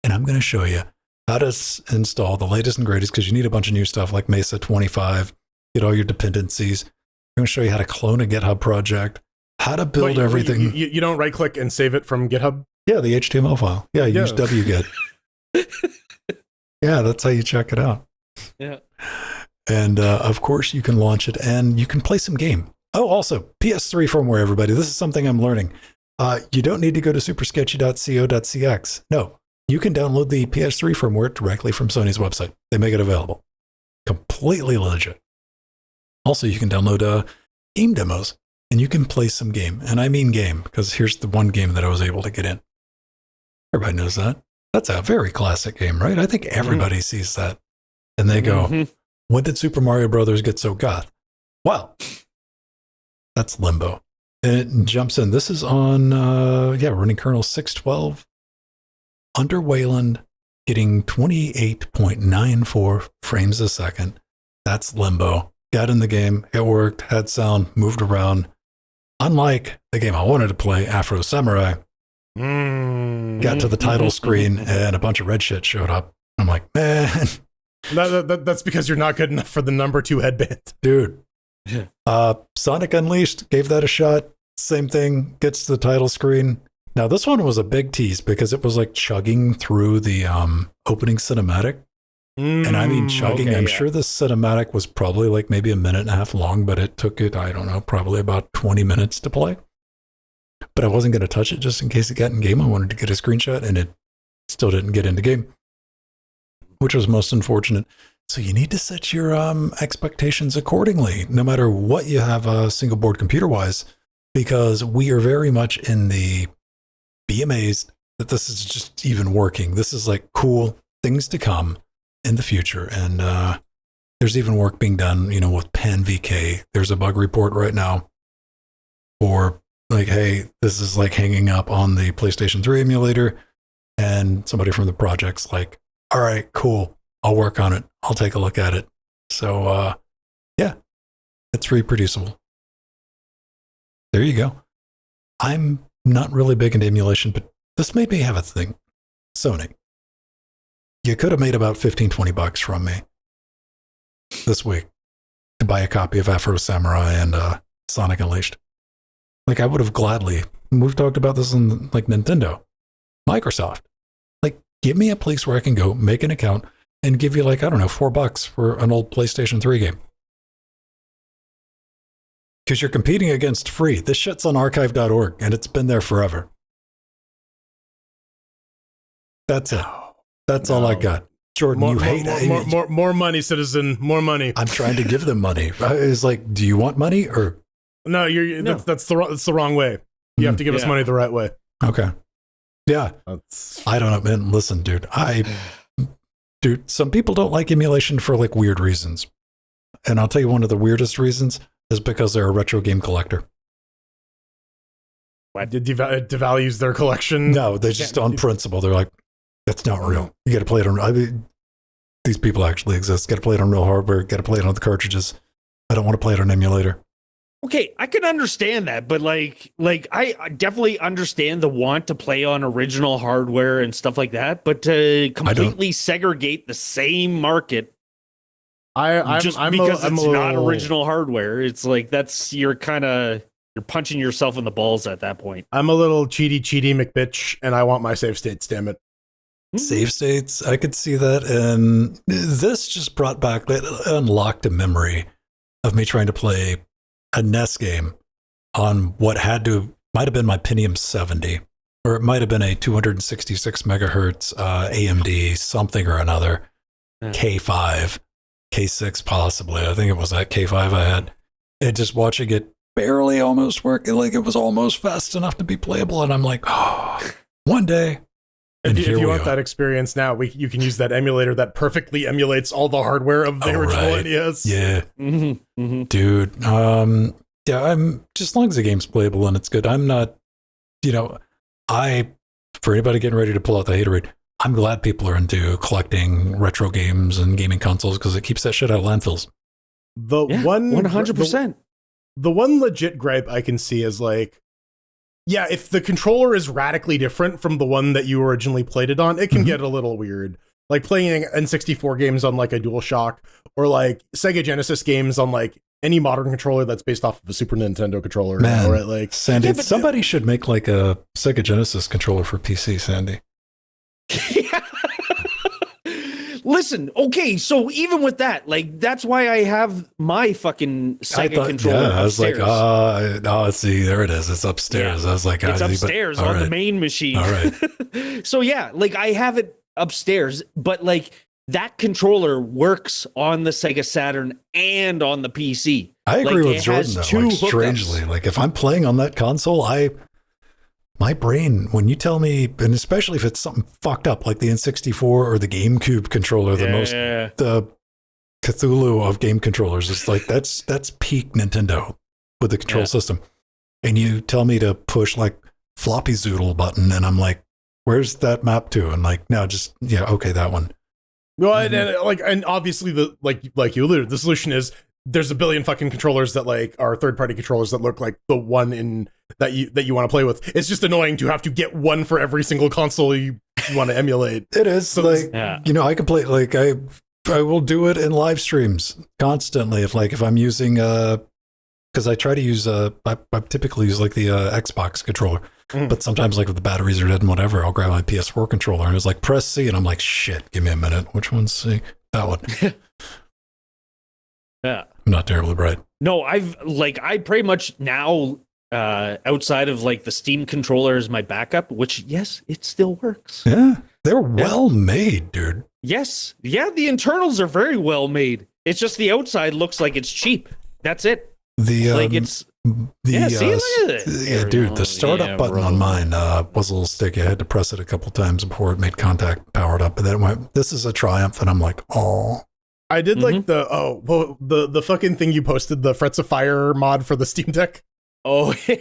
And I'm going to show you how to install the latest and greatest, because you need a bunch of new stuff like Mesa 25, get all your dependencies. I'm going to show you how to clone a GitHub project, how to build everything. You don't right click and save it from GitHub? Yeah, the HTML file. Yeah, use wget. Yeah, that's how you check it out. Yeah. And of course, you can launch it and you can play some game. Oh, also, PS3 firmware, everybody. This is something I'm learning. You don't need to go to supersketchy.co.cx. No, you can download the PS3 firmware directly from Sony's website. They make it available. Completely legit. Also, you can download game demos and you can play some game. And I mean game, because here's the one game that I was able to get in. Everybody knows that. That's a very classic game, right? I think everybody sees that. And they go, when did Super Mario Brothers get so goth? Well, that's Limbo. And it jumps in. This is on, running kernel 612. Under Wayland, getting 28.94 frames a second. That's Limbo. Got in the game. It worked. Had sound. Moved around. Unlike the game I wanted to play, Afro Samurai, got to the title screen and a bunch of red shit showed up. I'm like, man. That's because you're not good enough for the number 2 headband. Dude. Sonic Unleashed, gave that a shot. Same thing, gets to the title screen. Now, this one was a big tease because it was like chugging through the opening cinematic. And I mean chugging. Okay, I'm sure the cinematic was probably like maybe a minute and a half long, but it took it, I don't know, probably about 20 minutes to play. But I wasn't going to touch it just in case it got in game. I wanted to get a screenshot, and it still didn't get into game, which was most unfortunate. So you need to set your expectations accordingly, no matter what you have single board computer-wise, because we are very much in the be amazed that this is just even working. This is like cool things to come in the future. And there's even work being done, with Pan VK. There's a bug report right now for like, hey, this is like hanging up on the PlayStation 3 emulator. And somebody from the project's like, all right, cool. I'll work on it. I'll take a look at it. So, it's reproducible. There you go. I'm not really big into emulation, but this made me have a thing. Sony, you could have made about $15-20 from me this week to buy a copy of Afro Samurai and Sonic Unleashed. Like, I would have gladly. We've talked about this on like Nintendo, Microsoft. Like, give me a place where I can go make an account and give you like, I don't know, $4 for an old PlayStation 3 game. Because you're competing against free. This shit's on archive.org and it's been there forever. That's it. That's all I got. Jordan, more money, citizen. More money. I'm trying to give them money. It's like, do you want money or? No, that's the wrong way. You have to give us money the right way. Okay. Yeah. I don't know, man. Listen, dude. Some people don't like emulation for like weird reasons. And I'll tell you one of the weirdest reasons is because they're a retro game collector. What? It devalues their collection? No, they just on principle. They're like, that's not real. You got to play it on. These people actually exist. Got to play it on real hardware. Got to play it on the cartridges. I don't want to play it on emulator. Okay, I can understand that, but like I definitely understand the want to play on original hardware and stuff like that, but to completely segregate the same market because it's not original hardware, it's like you're punching yourself in the balls at that point. I'm a little cheaty McBitch, and I want my save states, damn it. Save states, I could see that, and this just unlocked a memory of me trying to play a NES game on what might have been my Pentium 70, or it might have been a 266 megahertz AMD something or another, K5, K6 possibly. I think it was that K5 I had. And just watching it barely almost work, like it was almost fast enough to be playable, and I'm like, oh, one day. If you want that experience now, you can use that emulator that perfectly emulates all the hardware of the original NES. Yeah. Dude. I'm just as long as the game's playable and it's good. I'm not, for anybody getting ready to pull out the haterade, I'm glad people are into collecting retro games and gaming consoles because it keeps that shit out of landfills. 100%. The one legit gripe I can see is like, yeah, if the controller is radically different from the one that you originally played it on, it can get a little weird. Like playing N64 games on like a DualShock, or like Sega Genesis games on like any modern controller that's based off of a Super Nintendo controller. Man, right? Like, Sandy, somebody should make like a Sega Genesis controller for PC, Sandy. Listen, okay, so even with that, like, that's why I have my fucking Sega controller I was upstairs. like, oh, see, there it is. It's upstairs. Yeah. I was like, It's I see, upstairs but, on the right. main machine. All right. So yeah, like I have it upstairs, but like that controller works on the Sega Saturn and on the PC. I agree Like, with Jordan, though. Like, strangely, like if I'm playing on that console, my brain, when you tell me, and especially if it's something fucked up like the N64 or the GameCube controller, the Cthulhu of game controllers, it's like that's peak Nintendo with the control system. And you tell me to push like floppy zoodle button, and I'm like, where's that map to? And like, no, just okay, that one. Well, and obviously like you alluded, the solution is there's a billion fucking controllers that like are third-party controllers that look like the one in that you want to play with. It's just annoying to have to get one for every single console you want to emulate. It is So like I can play like I will do it in live streams constantly if I'm using because I try to use I typically use like the Xbox controller. But sometimes, like, if the batteries are dead and whatever, I'll grab my PS4 controller and it's like, press C, and I'm like, shit, give me a minute. Which one's C? That one. Yeah. I'm not terribly bright. No, I pretty much now, outside of like the Steam controller as my backup, which, yes, it still works. Yeah. They're well made, dude. Yes. Yeah, the internals are very well made. It's just the outside looks like it's cheap. That's it. Like it's... Dude, the startup button on mine was a little sticky. I had to press it a couple times before it made contact, powered up, and then it went, this is a triumph, and I'm like, oh. I did like the fucking thing you posted, the Frets of Fire mod for the Steam Deck. Oh, yeah.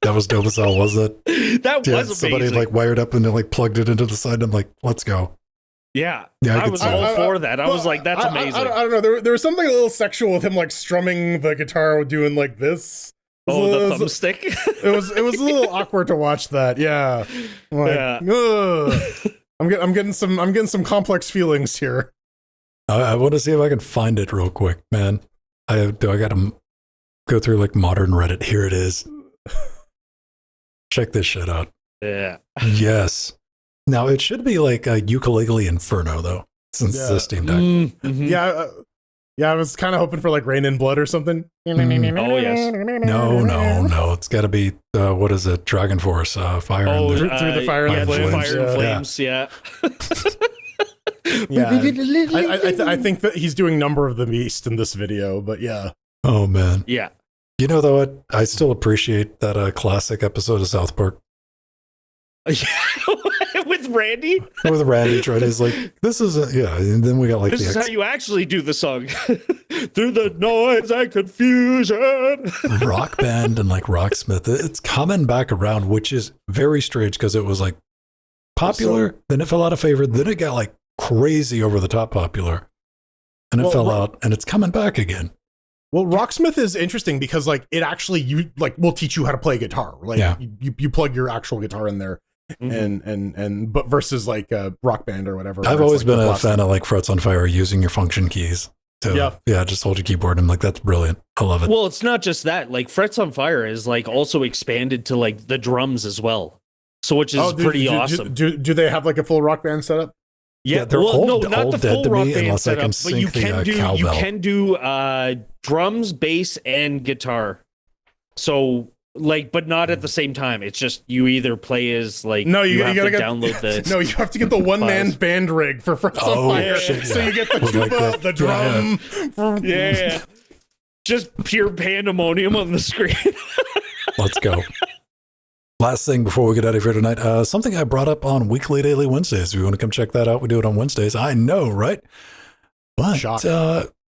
That was dope as hell, wasn't it? That was amazing. Somebody like wired up and then like plugged it into the side, and I'm like, let's go. Yeah, I was all for that. I was like, that's amazing. I don't know. There was something a little sexual with him, like strumming the guitar, doing like this. Oh, the thumbstick. It was a little awkward to watch that. Yeah, like, I'm getting some complex feelings here. I want to see if I can find it real quick, man. I got to go through like modern Reddit. Here it is. Check this shit out. Yeah. Yes. Now, it should be like a Ukulele Inferno, though, since it's the Steam Deck. Mm-hmm. Yeah, I was kind of hoping for like Rain in Blood or something. Oh, yes. No. It's got to be, what is it? Dragon Force, Fire and through the Fire and Flames. Flames. Fire and Flames, yeah. I think that he's doing Number of the Beast in this video, but yeah. Oh, man. Yeah. You know, though, what? I still appreciate that classic episode of South Park. With Randy? With Randy trying to, like, this is and then we got like this is how you actually do the song. Through the noise and confusion. Rock Band and like Rocksmith. It's coming back around, which is very strange because it was like popular, then it fell out of favor, then it got like crazy over the top popular, and it fell out, and it's coming back again. Well, Rocksmith is interesting because like it actually will teach you how to play guitar. Like you plug your actual guitar in there. But versus like Rock Band or whatever. I've always been a fan of like Frets on Fire using your function keys to just hold your keyboard. I'm like, that's brilliant. I love it. Well, it's not just that. Like Frets on Fire is like also expanded to like the drums as well. So which is pretty awesome. Do they have like a full Rock Band setup? Yeah, they're not the dead full to Rock me Band unless I can setup, but you can do drums, bass, and guitar. So like, but not at the same time. It's just you either play as like you have gotta to download the you have to get the one man band rig for Frets on Fire. So you get the tuba, the drum. Yeah. Just pure pandemonium on the screen. Let's go. Last thing before we get out of here tonight, something I brought up on Weekly Daily Wednesdays. If you want to come check that out, we do it on Wednesdays. I know, right? But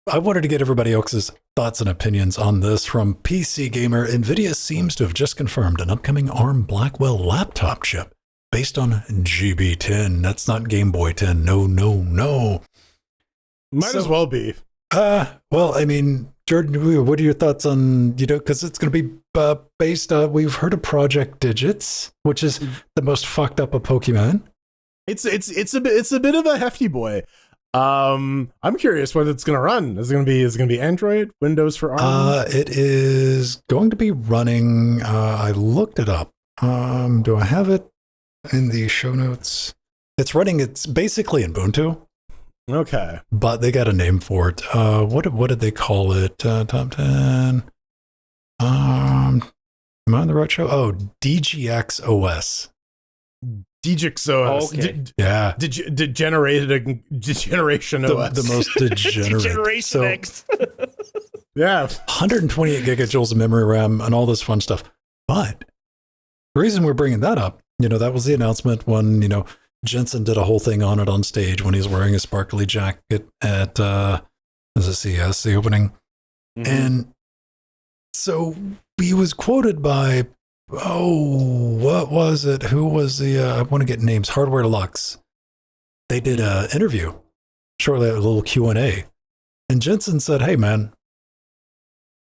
I wanted to get everybody else's thoughts and opinions on this from PC Gamer. Nvidia seems to have just confirmed an upcoming ARM Blackwell laptop chip based on GB10. That's not Game Boy 10. No. Might as well be. Well, I mean, Jordan, what are your thoughts on, because it's going to be based on, we've heard of Project Digits, which is the most fucked up of Pokemon. It's a bit of a hefty boy. I'm curious what it's going to run. Is it going to be Android, Windows for ARM? It is going to be running, I looked it up. Do I have it in the show notes? It's basically Ubuntu. Okay. but they got a name for it. What did they call it? Top 10. Am I on the right show? Oh, DGX OS. DGX OS. Okay. Yeah. Degeneration OS. The most degenerate. Generation So, X. Yeah. 128 gigajoules of memory RAM and all this fun stuff. But the reason we're bringing that up, that was the announcement when, Jensen did a whole thing on it on stage when he was wearing a sparkly jacket at the CES, the opening. Mhm. And so he was quoted by, what was it? Who was I want to get names, Hardware Deluxe. They did an interview, shortly a little Q&A. And Jensen said, hey, man,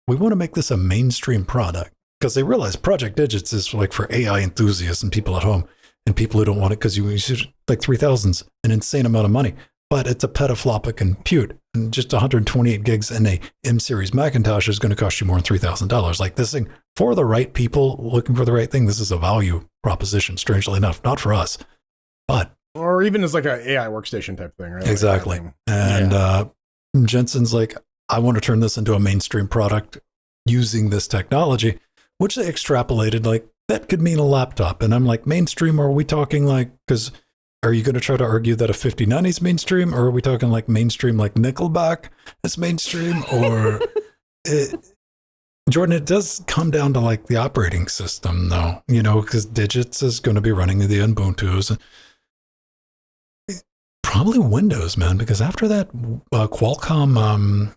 we want to make this a mainstream product because they realize Project Digits is like for AI enthusiasts and people at home and people who don't want it because you like 3,000's an insane amount of money, but it's a petaflop of compute and just 128 gigs in a M series Macintosh is going to cost you more than $3,000. Like this thing for the right people looking for the right thing. This is a value proposition, strangely enough, not for us, but Or even as like an AI workstation type thing, right? exactly. And Jensen's like, I want to turn this into a mainstream product using this technology, which they extrapolated like that could mean a laptop. And I'm like, mainstream, are we talking like, because are you going to try to argue that a 5090 is mainstream, or are we talking like mainstream like Nickelback is mainstream? Or Jordan, it does come down to like the operating system though, because Digits is going to be running the Ubuntu's. Probably Windows, man, because after that, Qualcomm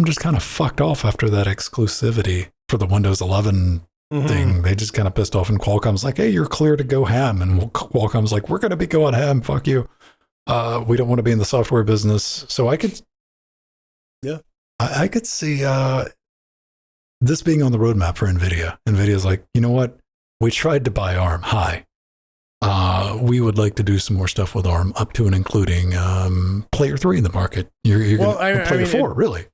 just kind of fucked off after that exclusivity for the Windows 11 thing. They just kind of pissed off, and Qualcomm's like, hey, you're clear to go ham. And Qualcomm's like, we're going to be going ham. Fuck you. We don't want to be in the software business. So I could see this being on the roadmap for Nvidia. Nvidia's like, you know what? We tried to buy ARM. Hi. We would like to do some more stuff with ARM, up to and including Player 3 in the market. You're Player 4, really.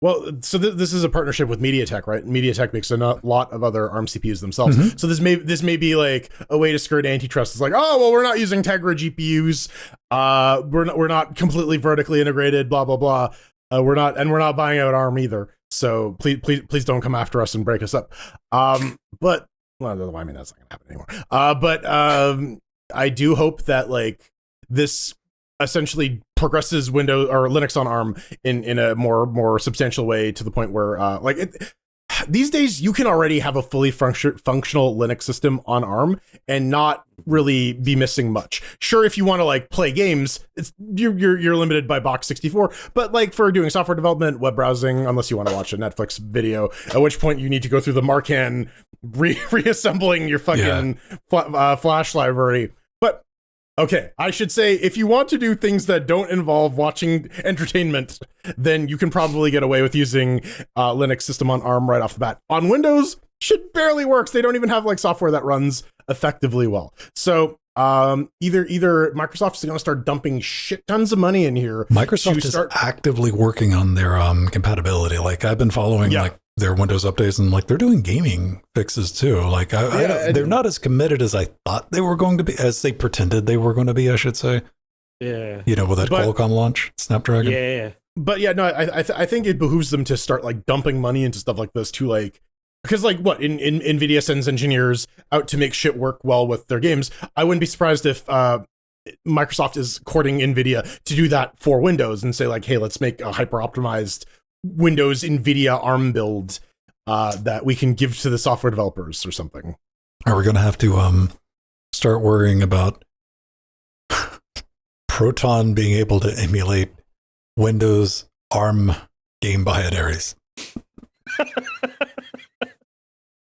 Well, so this is a partnership with MediaTek, right? MediaTek makes a lot of other ARM CPUs themselves. Mm-hmm. So this may be like a way to skirt antitrust. It's like, oh well, we're not using Tegra GPUs. We're not completely vertically integrated. Blah blah blah. We're not buying out ARM either. So please don't come after us and break us up. But well, I mean that's not gonna happen anymore. But I do hope that like this essentially progresses Windows or Linux on ARM in a more substantial way, to the point where these days you can already have a fully functional Linux system on ARM and not really be missing much. Sure, if you want to like play games, you're limited by Box 64, but like for doing software development, web browsing, unless you want to watch a Netflix video, at which point you need to go through the Marcan reassembling your fucking Flash library. But okay, I should say, if you want to do things that don't involve watching entertainment, then you can probably get away with using Linux system on ARM right off the bat. On Windows, shit barely works. They don't even have like software that runs effectively well. So either Microsoft is going to start dumping shit tons of money in here. Microsoft is actively working on their compatibility. Like I've been following like their Windows updates, and like they're doing gaming fixes too. Like they're not as committed as I thought they were going to be, as they pretended they were going to be, I should say. Yeah. With that Qualcomm launch, Snapdragon. Yeah. But yeah, no, I think it behooves them to start like dumping money into stuff like this too, like, because like what in Nvidia sends engineers out to make shit work well with their games. I wouldn't be surprised if Microsoft is courting Nvidia to do that for Windows and say like, hey, let's make a hyper optimized Windows Nvidia ARM build that we can give to the software developers or something. Are we going to have to start worrying about Proton being able to emulate Windows ARM game binaries?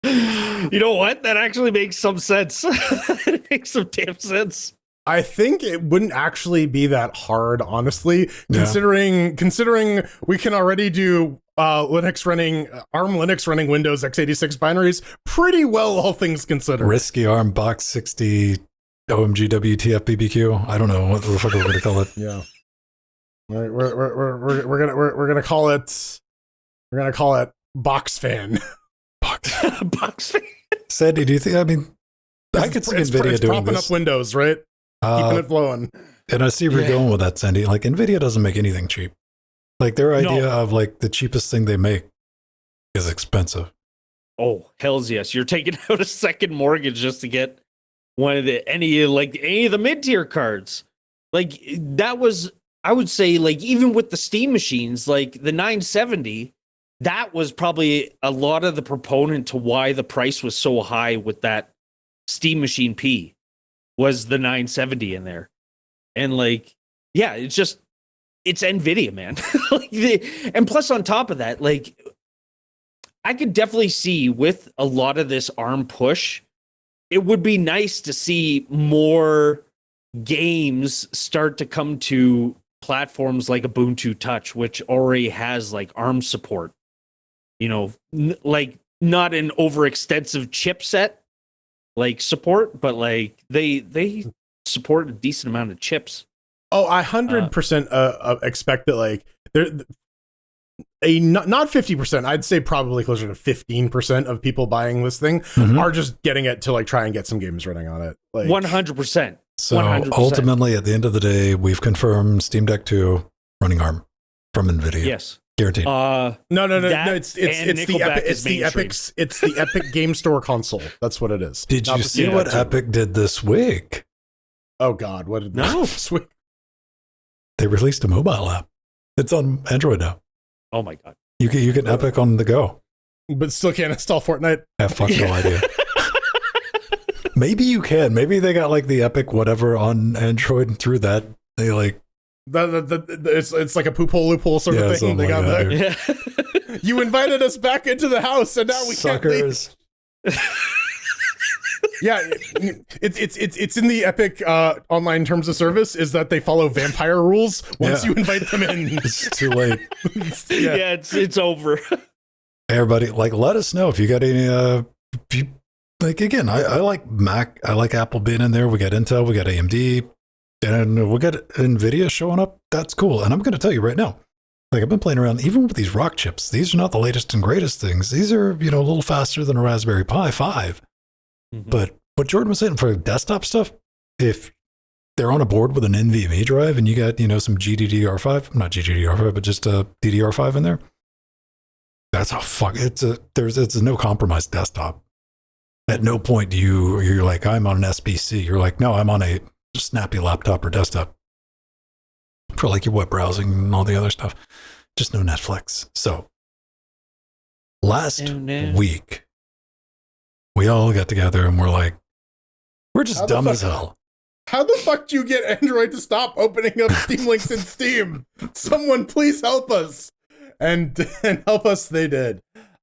You know what? That actually makes some sense. It makes some damn sense. I think it wouldn't actually be that hard, honestly, considering we can already do ARM Linux running Windows x86 binaries pretty well, all things considered. Risky ARM box 60 OMG WTF BBQ. I don't know what the fuck we're going to call it. Yeah, we're gonna call it Box Fan. Box Fan. Sandy, do you think? I mean, I could see Nvidia doing propping this. up Windows, right? Keeping it flowing. And I see where you're going with that, Sandy. Like, Nvidia doesn't make anything cheap. Like, their idea of like the cheapest thing they make is expensive. Oh, hells yes. You're taking out a second mortgage just to get any of the mid-tier cards. Like, that was, I would say, like, even with the Steam machines, like the 970, that was probably a lot of the proponent to why the price was so high with that Steam Machine P, was the 970 in there. And like, yeah, it's Nvidia, man. And plus on top of that, like, I could definitely see with a lot of this ARM push, it would be nice to see more games start to come to platforms like Ubuntu Touch, which already has like ARM support. Like, not an overextensive chipset like support, but like they support a decent amount of chips. Oh, I 100% expect that, like, not 50%, I'd say probably closer to 15% of people buying this thing are just getting it to like try and get some games running on it. Like 100%. So 100%. ultimately, at the end of the day, we've confirmed Steam Deck 2 running ARM from Nvidia. Yes. Guaranteed. No. It's the Epic Game Store console. That's what it is. Did you see what Epic did this week? Oh God, what did they do this week? They released a mobile app. It's on Android now. Oh my God. You can Epic on the go, but still can't install Fortnite. I have fucking no idea. Maybe you can. Maybe they got like the Epic whatever on Android, and through that they like. It's like a poop hole loophole sort of thing. They got there. Yeah. You invited us back into the house, and now we Suckers. can't leave. Yeah, it's in the Epic online terms of service is that they follow vampire rules once you invite them in. It's too late. Yeah, it's over. Hey, everybody, like, let us know if you got any. Like, again, I like Mac. I like Apple being in there. We got Intel. We got AMD. And we got Nvidia showing up. That's cool. And I'm going to tell you right now, like, I've been playing around even with these rock chips. These are not the latest and greatest things. These are, a little faster than a Raspberry Pi 5. Mm-hmm. But what Jordan was saying for desktop stuff, if they're on a board with an NVMe drive and you got, some GDDR5, not GDDR5, but just a DDR5 in there, that's it's a no compromise desktop. At no point you're like, I'm on an SBC. You're like, no, I'm on a snappy laptop or desktop for like your web browsing and all the other stuff. Just no Netflix. So last week, we all got together and we're like, we're just dumb as hell. How the fuck do you get Android to stop opening up Steam links in Steam? Someone please help us. And help us they did.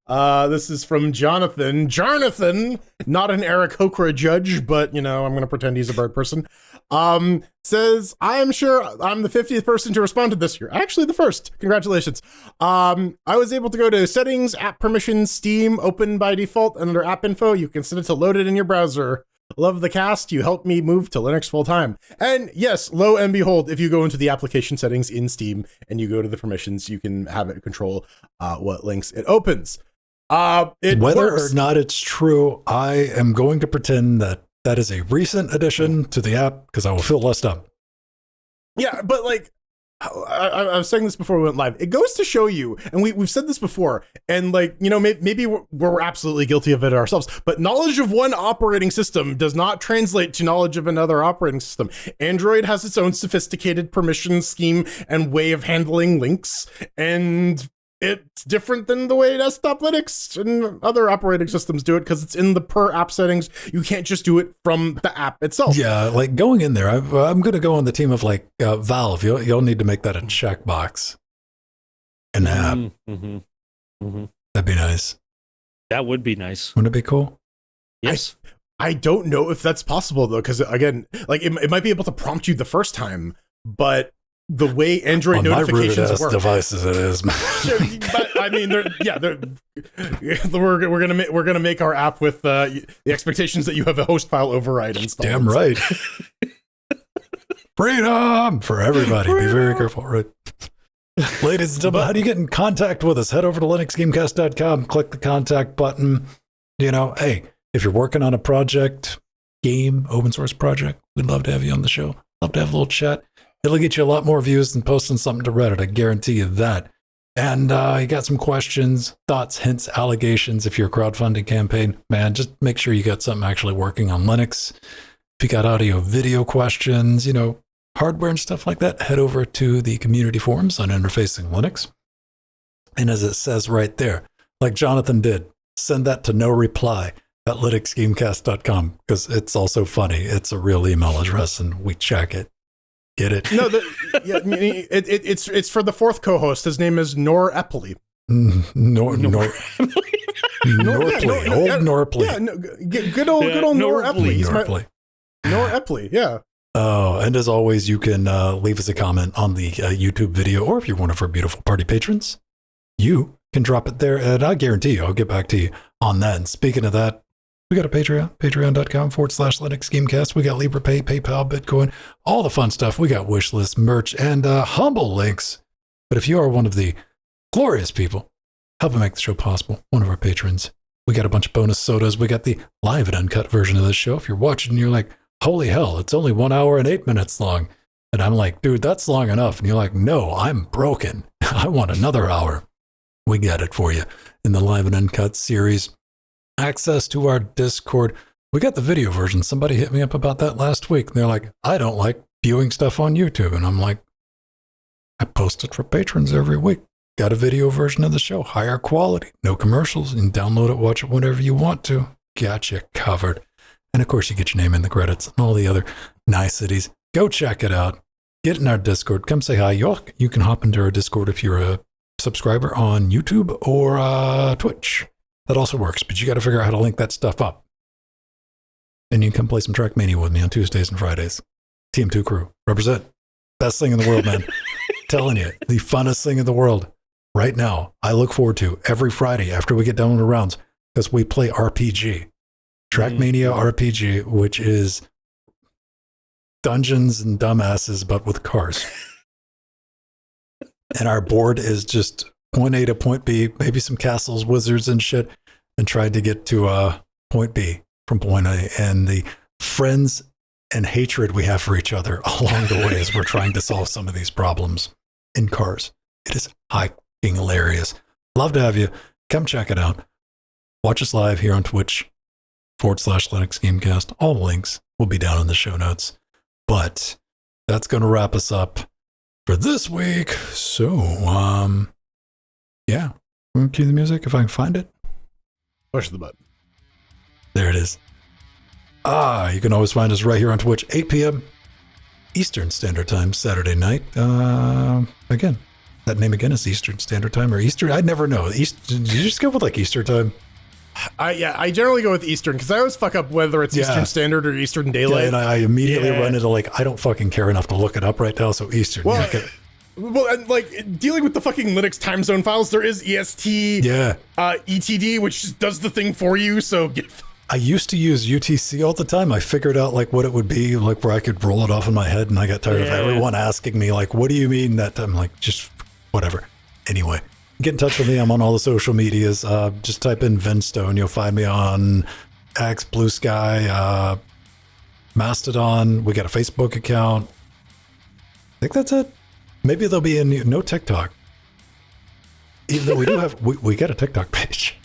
This is from Jonathan. Jonathan, not an Eric Hokra judge, but, I'm going to pretend he's a bird person. Says, I am sure I'm the 50th person to respond to this. You're actually the first. Congratulations. I was able to go to settings, app permissions, Steam, open by default, and under app info, you can set it to load it in your browser. Love the cast. You helped me move to Linux full time. And yes, lo and behold, if you go into the application settings in Steam and you go to the permissions, you can have it control what links it opens. Whether or not it's true, I am going to pretend that is a recent addition to the app because I will feel less dumb. Yeah, but like I was saying this before we went live. It goes to show you, and we've said this before, and like, maybe we're absolutely guilty of it ourselves, but knowledge of one operating system does not translate to knowledge of another operating system. Android has its own sophisticated permission scheme and way of handling links, and it's different than the way desktop Linux and other operating systems do it because it's in the per app settings. You can't just do it from the app itself. Yeah, like going in there, I'm going to go on the team of like Valve. You'll need to make that a checkbox. An app. Mm-hmm. Mm-hmm. That'd be nice. That would be nice. Wouldn't it be cool? Yes. I don't know if that's possible though, because again, like it might be able to prompt you the first time, but the way Android notifications work, devices it is, man. But I mean, we're gonna make our app with the expectations that you have a host file override installed. Damn right. Freedom for everybody. Freedom. Be very careful, right? Ladies and gentlemen, how do you get in contact with us? Head over to linuxgamecast.com, click the contact button. Hey, if you're working on a project, game, open source project, we'd love to have you on the show. Love to have a little chat. It'll get you a lot more views than posting something to Reddit. I guarantee you that. And you got some questions, thoughts, hints, allegations. If you're a crowdfunding campaign, man, just make sure you got something actually working on Linux. If you got audio, video questions, hardware and stuff like that, head over to the community forums on Interfacing Linux. And as it says right there, like Jonathan did, send that to no reply at linuxgamecast.com because it's also funny. It's a real email address and we check it. Get it? No, it's for the fourth co-host. His name is Nor Epley. Norpley. Old Norpley. Yeah, good old Nor Epley. Nor Epley, yeah. Oh, and as always, you can leave us a comment on the YouTube video, or if you're one of our beautiful party patrons, you can drop it there, and I guarantee you, I'll get back to you on that. And speaking of that, we got a Patreon, patreon.com/Linux Gamecast. We got LibrePay, PayPal, Bitcoin, all the fun stuff. We got wishlist, merch, and humble links. But if you are one of the glorious people helping make the show possible, one of our patrons, we got a bunch of bonus sodas. We got the live and uncut version of the show. If you're watching and you're like, holy hell, it's only 1 hour and 8 minutes long. And I'm like, dude, that's long enough. And you're like, no, I'm broken. I want another hour. We got it for you in the live and uncut series. Access to our Discord. We got the video version. Somebody hit me up about that last week. And they're like, I don't like viewing stuff on YouTube. And I'm like, I post it for patrons every week. Got a video version of the show, higher quality, no commercials. You can download it, watch it whenever you want to. Got you covered. And of course, you get your name in the credits and all the other niceties. Go check it out. Get in our Discord. Come say hi. You can hop into our Discord if you're a subscriber on YouTube or Twitch. That also works, but you got to figure out how to link that stuff up. And you can come play some Trackmania with me on Tuesdays and Fridays. TM2 crew. Represent. Best thing in the world, man. Telling you, the funnest thing in the world. Right now, I look forward to every Friday after we get done with the rounds because we play RPG. Trackmania RPG, which is Dungeons and Dumbasses, but with cars. And our board is just point A to point B, maybe some castles, wizards, and shit, and tried to get to point B from point A. And the friends and hatred we have for each other along the way as we're trying to solve some of these problems in cars. It is hilarious. Love to have you. Come check it out. Watch us live here on Twitch /Linux Gamecast. All the links will be down in the show notes. But that's going to wrap us up for this week. So, yeah. I'm going to cue the music if I can find it. Push the button. There it is. You can always find us right here on Twitch, 8 p.m. Eastern Standard Time, Saturday night. Again, that name again is Eastern Standard Time or Eastern. I never know. Did you just go with like Eastern Time? I generally go with Eastern because I always fuck up whether it's Eastern Standard or Eastern Daylight. Yeah, and I immediately run into like, I don't fucking care enough to look it up right now, so Eastern. Well, and like dealing with the fucking Linux time zone files, there is EST, ETD, which does the thing for you. So I used to use UTC all the time. I figured out like what it would be, like where I could roll it off in my head, and I got tired of everyone asking me like, "What do you mean that?" I'm like, just whatever. Anyway. Get in touch with me. I'm on all the social medias. Just type in Venstone. You'll find me on X, Blue Sky, Mastodon. We got a Facebook account. I think that's it. Maybe there'll be no TikTok. Even though we do have, we got a TikTok page.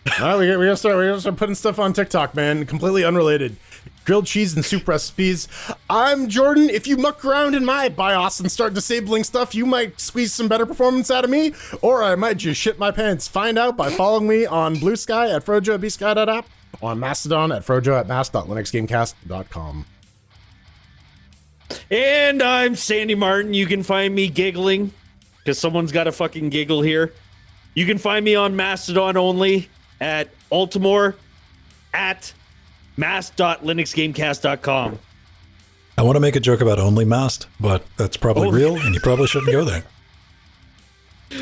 We gotta start putting stuff on TikTok, man. Completely unrelated. Grilled cheese and soup recipes. I'm Jordan. If you muck around in my BIOS and start disabling stuff, you might squeeze some better performance out of me, or I might just shit my pants. Find out by following me on Blue Sky at Frojo at bsky.app, on Mastodon at Frojo at mast.linuxgamecast.com. And I'm Sandy Martin. You can find me giggling because someone's got to fucking giggle here. You can find me on Mastodon only at Altimore at mast.linuxgamecast.com. I want to make a joke about only Mast, but that's probably real, and you probably shouldn't go there.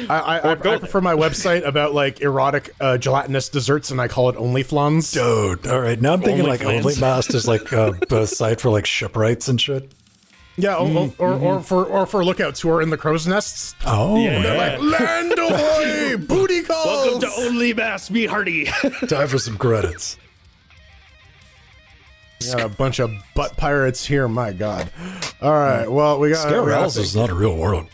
I prefer my website about like erotic gelatinous desserts, and I call it OnlyFlans. Dude, all right. Now I'm thinking like OnlyMast is like a site for like shipwrights and shit. Yeah, or for lookouts who are in the crow's nests. Oh, and they're like, land ahoy, booty calls. Welcome to OnlyMast, me hearty. Time for some credits. We got a bunch of butt pirates here. My God. All right. Well, we got Scarels is not a real world.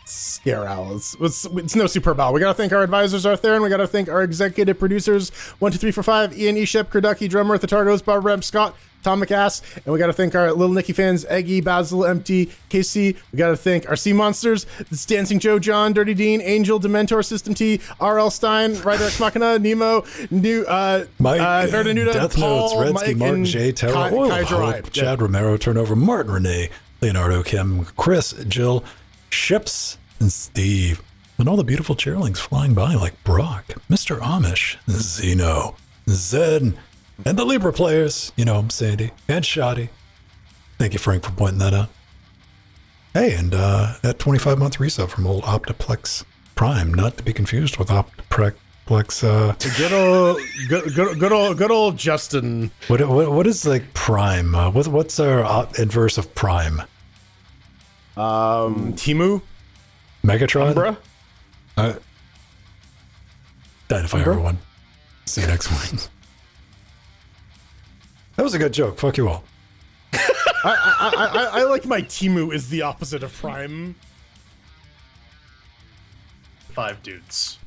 Scare owls. It's no Superb Owl. We got to thank our advisors out there, and we got to thank our executive producers 1, 2, 3, 4, 5, Ian Eshep, Kurducky, Drummer, The Targos, Bob Rem, Scott, Tom McAss, and we got to thank our Little Nicky fans, Eggy, Basil, Empty, KC. We got to thank our Sea Monsters, this Dancing Joe, John, Dirty Dean, Angel, Dementor, System T, R.L. Stein, Ryder Ex Machina, Nemo, Mike, Verdanuda, Death Notes, Paul, Redsky, Mike, Martin, and J, Terra, Oil, Hope, Chad Romero, Turnover, Martin, Renee, Leonardo, Kim, Chris, Jill, Ships, and Steve, and all the beautiful cheerlings flying by like Brock, Mr. Amish, Zeno, Zed, and the Libra players, Sandy and Shoddy. Thank you, Frank, for pointing that out. Hey, and that 25-month resub from old Optiplex Prime, not to be confused with Optiplex. Good old Justin. What is like Prime? What's our inverse of Prime? Timu. Megatron? Umbra? Dynafy, everyone. See you next week. That was a good joke. Fuck you all. I like my Timu is the opposite of Prime. 5 dudes.